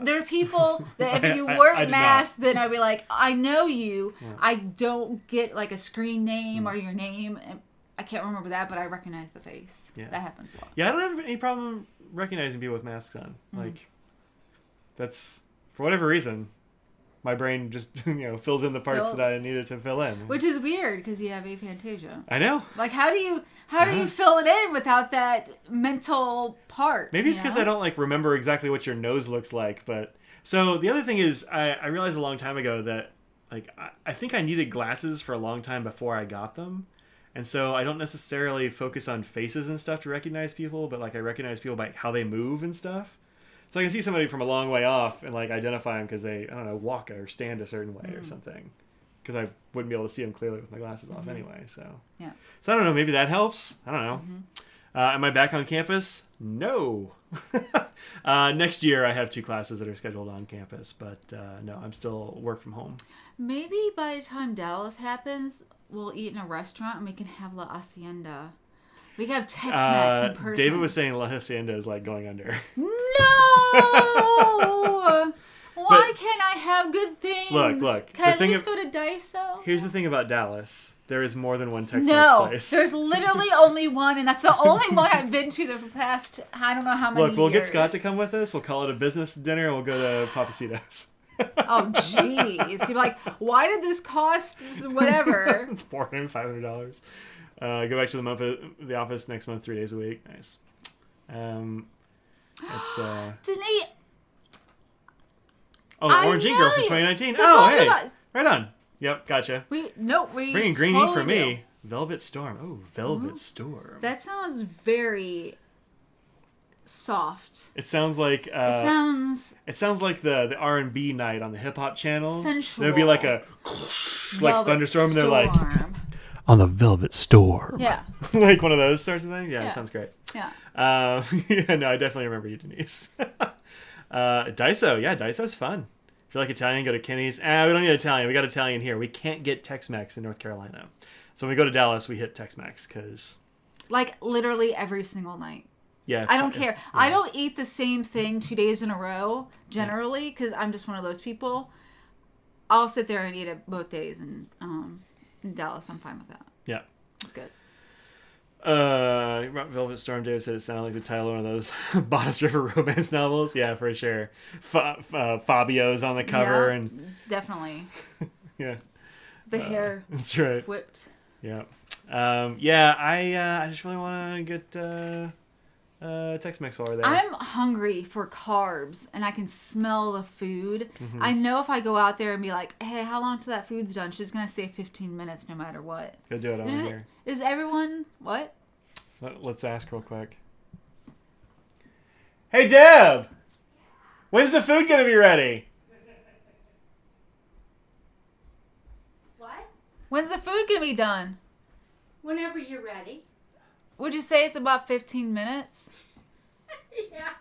There are people that if you weren't masked, then I'd be like, I know you. Yeah. I don't get a screen name or your name. And I can't remember that, but I recognize the face. Yeah. That happens a lot. Yeah, I don't have any problem recognizing people with masks on. That's, for whatever reason, my brain just fills in the parts that I needed to fill in. Which is weird because you have aphantasia. I know. Like, how do you fill it in without that mental part? Maybe it's because I don't like remember exactly what your nose looks like. But so the other thing is, I realized a long time ago that like I think I needed glasses for a long time before I got them. And so I don't necessarily focus on faces and stuff to recognize people, but like I recognize people by how they move and stuff. So I can see somebody from a long way off and like identify them because they, I don't know, walk or stand a certain way or something. Because I wouldn't be able to see them clearly with my glasses off anyway. So yeah. So I don't know, maybe that helps. I don't know. Am I back on campus? No. Next year I have 2 classes that are scheduled on campus, but no, I'm still work from home. Maybe by the time Dallas happens, we'll eat in a restaurant and we can have La Hacienda. We can have Tex-Mex in person. David was saying La Hacienda is like going under. No! Why can't I have good things? Look. Can I at least go to Daiso? Here's the thing about Dallas. There is more than one Tex-Mex place. There's literally only one, and that's the only one I've been to the past, I don't know how many years. Look, we'll get Scott to come with us. We'll call it a business dinner, and we'll go to Papacitos. Oh, jeez. He'd be like, why did this cost whatever? $400, $500. Go back to the office next month, 3 days a week. Nice. It's Didn't he? Orange Ink Girl from 2019. Oh, hey, right on. Yep, gotcha. We bringing green ink for me. Velvet Storm. Oh, Velvet Storm. That sounds very soft. It sounds like it sounds like the R&B night on the hip hop channel. Sensual. There'd be like a like thunderstorm. And they're like on the Velvet Storm. Yeah. Like one of those sorts of things. Yeah, that sounds great. Yeah. Yeah, no, I definitely remember you, Denise. Daiso. Yeah, Daiso's fun. If you like Italian, go to Kenny's. We don't need Italian. We got Italian here. We can't get Tex-Mex in North Carolina. So when we go to Dallas, we hit Tex-Mex because... Like literally every single night. Yeah. I don't care. Yeah. I don't eat the same thing 2 days in a row, generally, because I'm just one of those people. I'll sit there and eat it both days, and in Dallas, I'm fine with that. Yeah. It's good. Velvet Storm, David said it sounded like the title of one of those Bodice River romance novels. Yeah, for sure. Fabio's on the cover. And definitely. Yeah. The hair. That's right. Whipped. Yeah. I just really want to get Tex-Mex while we're there. I'm hungry for carbs, and I can smell the food. Mm-hmm. I know if I go out there and be like, hey, how long till that food's done? She's going to say 15 minutes no matter what. Go do it on here. Is everyone... What? Let's ask real quick. Hey, Deb! When's the food going to be ready? What? When's the food going to be done? Whenever you're ready. Would you say it's about 15 minutes? Yeah.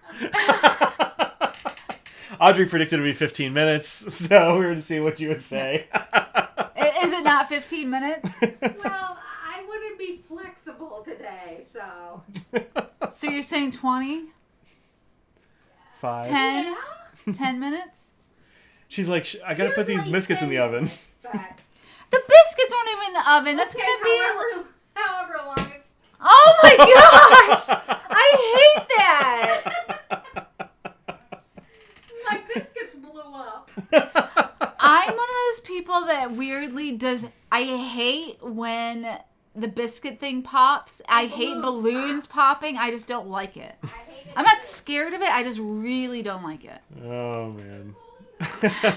Audrey predicted it would be 15 minutes, so we were to see what you would say. Is it not 15 minutes? Well, I wouldn't be flexible today, so. So you're saying 20? 5. 10? Yeah. 10 minutes? She's like, I gotta put these biscuits in the oven. But The biscuits aren't even in the oven. That's gonna be... however long it... Oh my gosh! I hate that! My biscuits blew up. I'm one of those people that weirdly does... I hate when the biscuit thing pops. I hate balloons popping. I just don't like it. I'm not scared of it. I just really don't like it. Oh, man.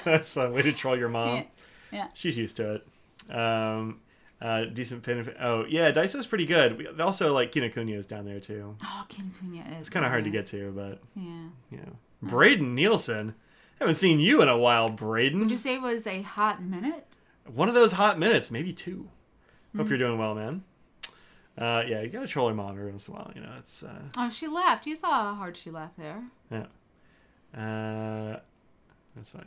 That's fun. Way to troll your mom. Yeah. She's used to it. Decent pin. Oh, yeah, Daiso's pretty good. We also, like, Kinokuniya is down there, too. Oh, Kinokuniya is. It's kind of hard to get to, but... Yeah. You know. Braden Nielsen. Haven't seen you in a while, Braden. Would you say it was a hot minute? One of those hot minutes, maybe 2. Hope you're doing well, man. Yeah, you gotta troll her mom every once in a while, you know. It's Oh, she laughed. You saw how hard she laughed there. Yeah. That's funny.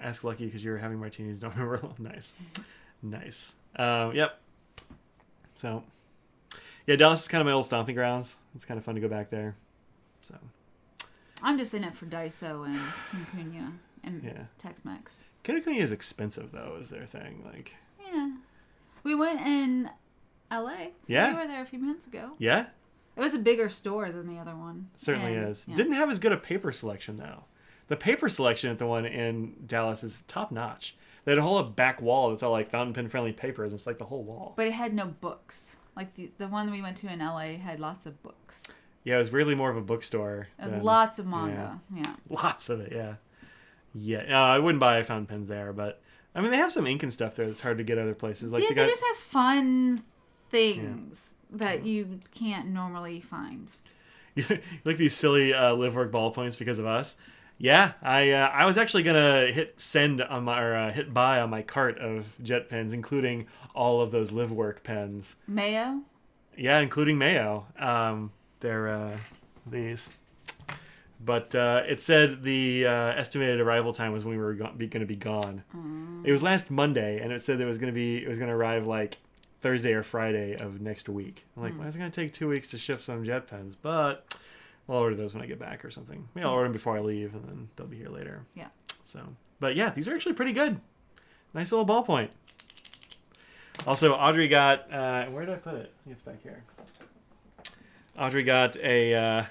Ask Lucky because you were having martinis. Don't remember. Nice. Yep. So, yeah, Dallas is kind of my old stomping grounds. It's kind of fun to go back there. So, I'm just in it for Daiso and Kinokuniya and Tex-Mex. Kinokuniya is expensive though, is their thing. Like, yeah, we went in L.A. So we were there a few months ago. Yeah. It was a bigger store than the other one. It certainly is. Yeah. Didn't have as good a paper selection though. The paper selection at the one in Dallas is top notch. They had a whole back wall that's all like fountain pen friendly papers. It's like the whole wall. But it had no books. Like the one that we went to in LA had lots of books. Yeah, it was weirdly more of a bookstore. It was lots of manga. Yeah. Lots of it, yeah. Yeah, no, I wouldn't buy fountain pens there, but I mean, they have some ink and stuff there that's hard to get other places. Like Yeah, they just have fun things that you can't normally find. like these silly live work ballpoints because of us. Yeah, I was actually gonna hit send on my or hit buy on my cart of jet pens, including all of those live work pens. Mayo? Yeah, including Mayo. They're these, but it said the estimated arrival time was when we were going to be gone. It was last Monday, and it said it was going to arrive like Thursday or Friday of next week. I'm like, well, it's going to take 2 weeks to ship some jet pens, but I'll order those when I get back or something. Maybe I'll order them before I leave, and then they'll be here later. Yeah. So, but yeah, these are actually pretty good. Nice little ballpoint. Also, Audrey got where did I put it? I think it's back here. Audrey got a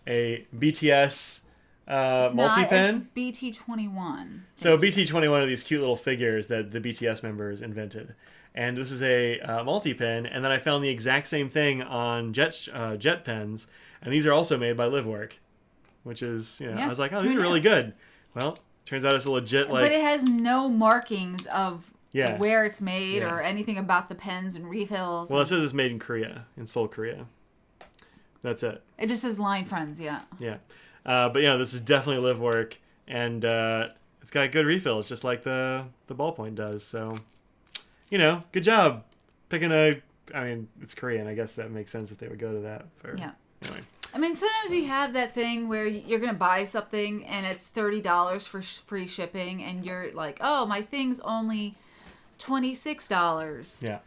a BTS multi-pen. It's BT21. So BT21 are these cute little figures that the BTS members invented. And this is a multi-pen. And then I found the exact same thing on jet pens. And these are also made by Livework. Which is, I was like, oh, these are really good. Well, turns out it's a legit, like... But it has no markings of where it's made or anything about the pens and refills. Well, it says it's made in Korea, in Seoul, Korea. That's it. It just says line friends, yeah. Yeah. But yeah, this is definitely live work, and it's got good refills, just like the ballpoint does. So, good job picking I mean, it's Korean. I guess that makes sense if they would go to that. Anyway. I mean, sometimes you have that thing where you're going to buy something, and it's $30 for free shipping, and you're like, oh, my thing's only $26. Yeah.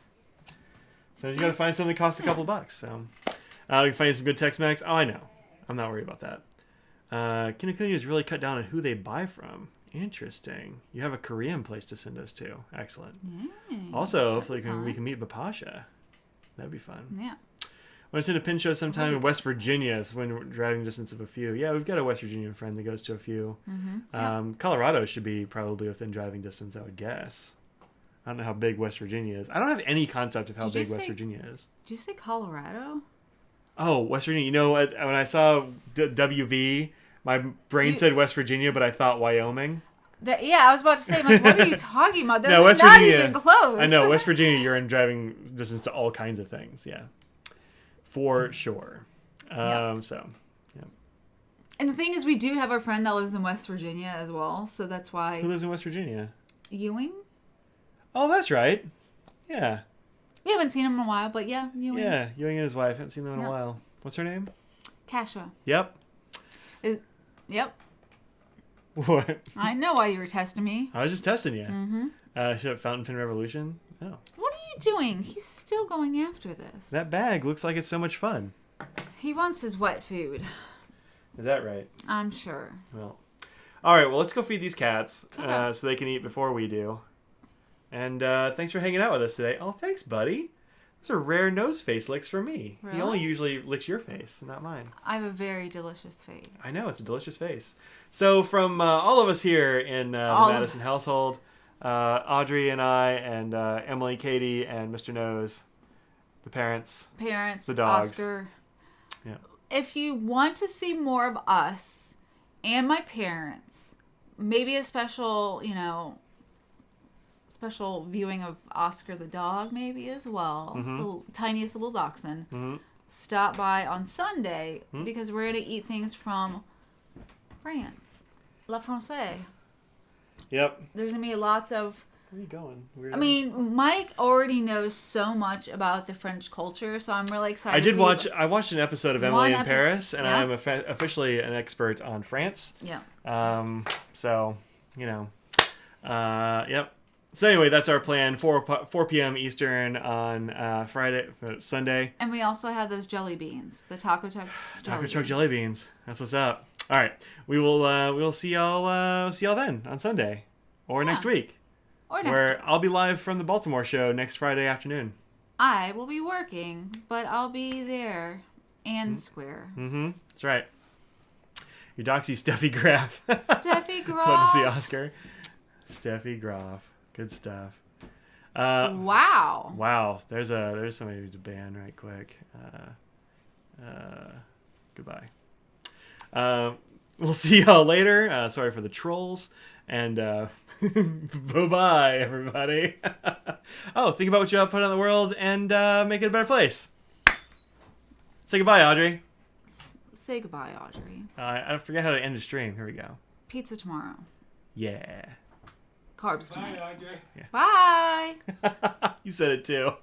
So you got to find something that costs a couple bucks. So. You can find some good Tex-Mex. Oh, I know. I'm not worried about that. Kinokuni has really cut down on who they buy from. Interesting. You have a Korean place to send us to. Excellent. Also, hopefully we can meet Bapasha. That'd be fun. Yeah. I want to send a pin show sometime in West Virginia when we're driving distance of a few. Yeah, we've got a West Virginia friend that goes to a few. Colorado should be probably within driving distance, I would guess. I don't know how big West Virginia is. I don't have any concept of how big West Virginia is. Did you say Colorado? Oh, West Virginia. You know what? When I saw WV, my brain said West Virginia, but I thought Wyoming. I was about to say, like, what are you talking about? They're West not Virginia, even close. I know. West Virginia, you're in driving distance to all kinds of things. Yeah. For sure. So, yeah. And the thing is, we do have a friend that lives in West Virginia as well, so that's why... Who lives in West Virginia? Ewing? Oh, that's right. Yeah. We haven't seen him in a while, but yeah, Ewing. Yeah, Ewing and his wife. Haven't seen them in a while. What's her name? Kasha. Yep. Yep. What? I know why you were testing me. I was just testing you. Mm-hmm. Fountain Pen Revolution? Oh. What are you doing? He's still going after this. That bag looks like it's so much fun. He wants his wet food. Is that right? I'm sure. Well, all right. Well, let's go feed these cats Okay. so they can eat before we do. And thanks for hanging out with us today. Oh, thanks, buddy. Those are rare nose face licks for me. Really? He only usually licks your face, not mine. I have a very delicious face. I know. It's a delicious face. So from all of us here in the Madison household, Audrey and I and Emily, Katie, and Mr. Nose, the parents, the dogs. Oscar. Yeah. If you want to see more of us and my parents, maybe a special, special viewing of Oscar the dog maybe as well, the tiniest little dachshund, stop by on Sunday because we're going to eat things from France. La Francais. Yep. There's going to be lots of... Where are you going? Weirdo. I mean, Mike already knows so much about the French culture, so I'm really excited. I watched an episode of Emily in Paris, and I'm officially an expert on France. Yeah. So, yep. So anyway, that's our plan. 4 p.m. Eastern on Sunday. And we also have those jelly beans, the taco truck jelly beans. That's what's up. All right, we'll see y'all then on Sunday or next week. Or next where week. I'll be live from the Baltimore show next Friday afternoon. I will be working, but I'll be there and square. That's right. Your doxy Steffi Graf. Steffi Graf. Love to see Oscar. Steffi Graf. Good stuff. Wow. Wow. There's somebody who's a ban right quick. Goodbye. We'll see y'all later. Sorry for the trolls. And bye-bye, everybody. Think about what you put on the world and make it a better place. Say goodbye, Audrey. Say goodbye, Audrey. I forget how to end the stream. Here we go. Pizza tomorrow. Yeah. Carbs tonight. Bye, Audrey. Bye. You said it too.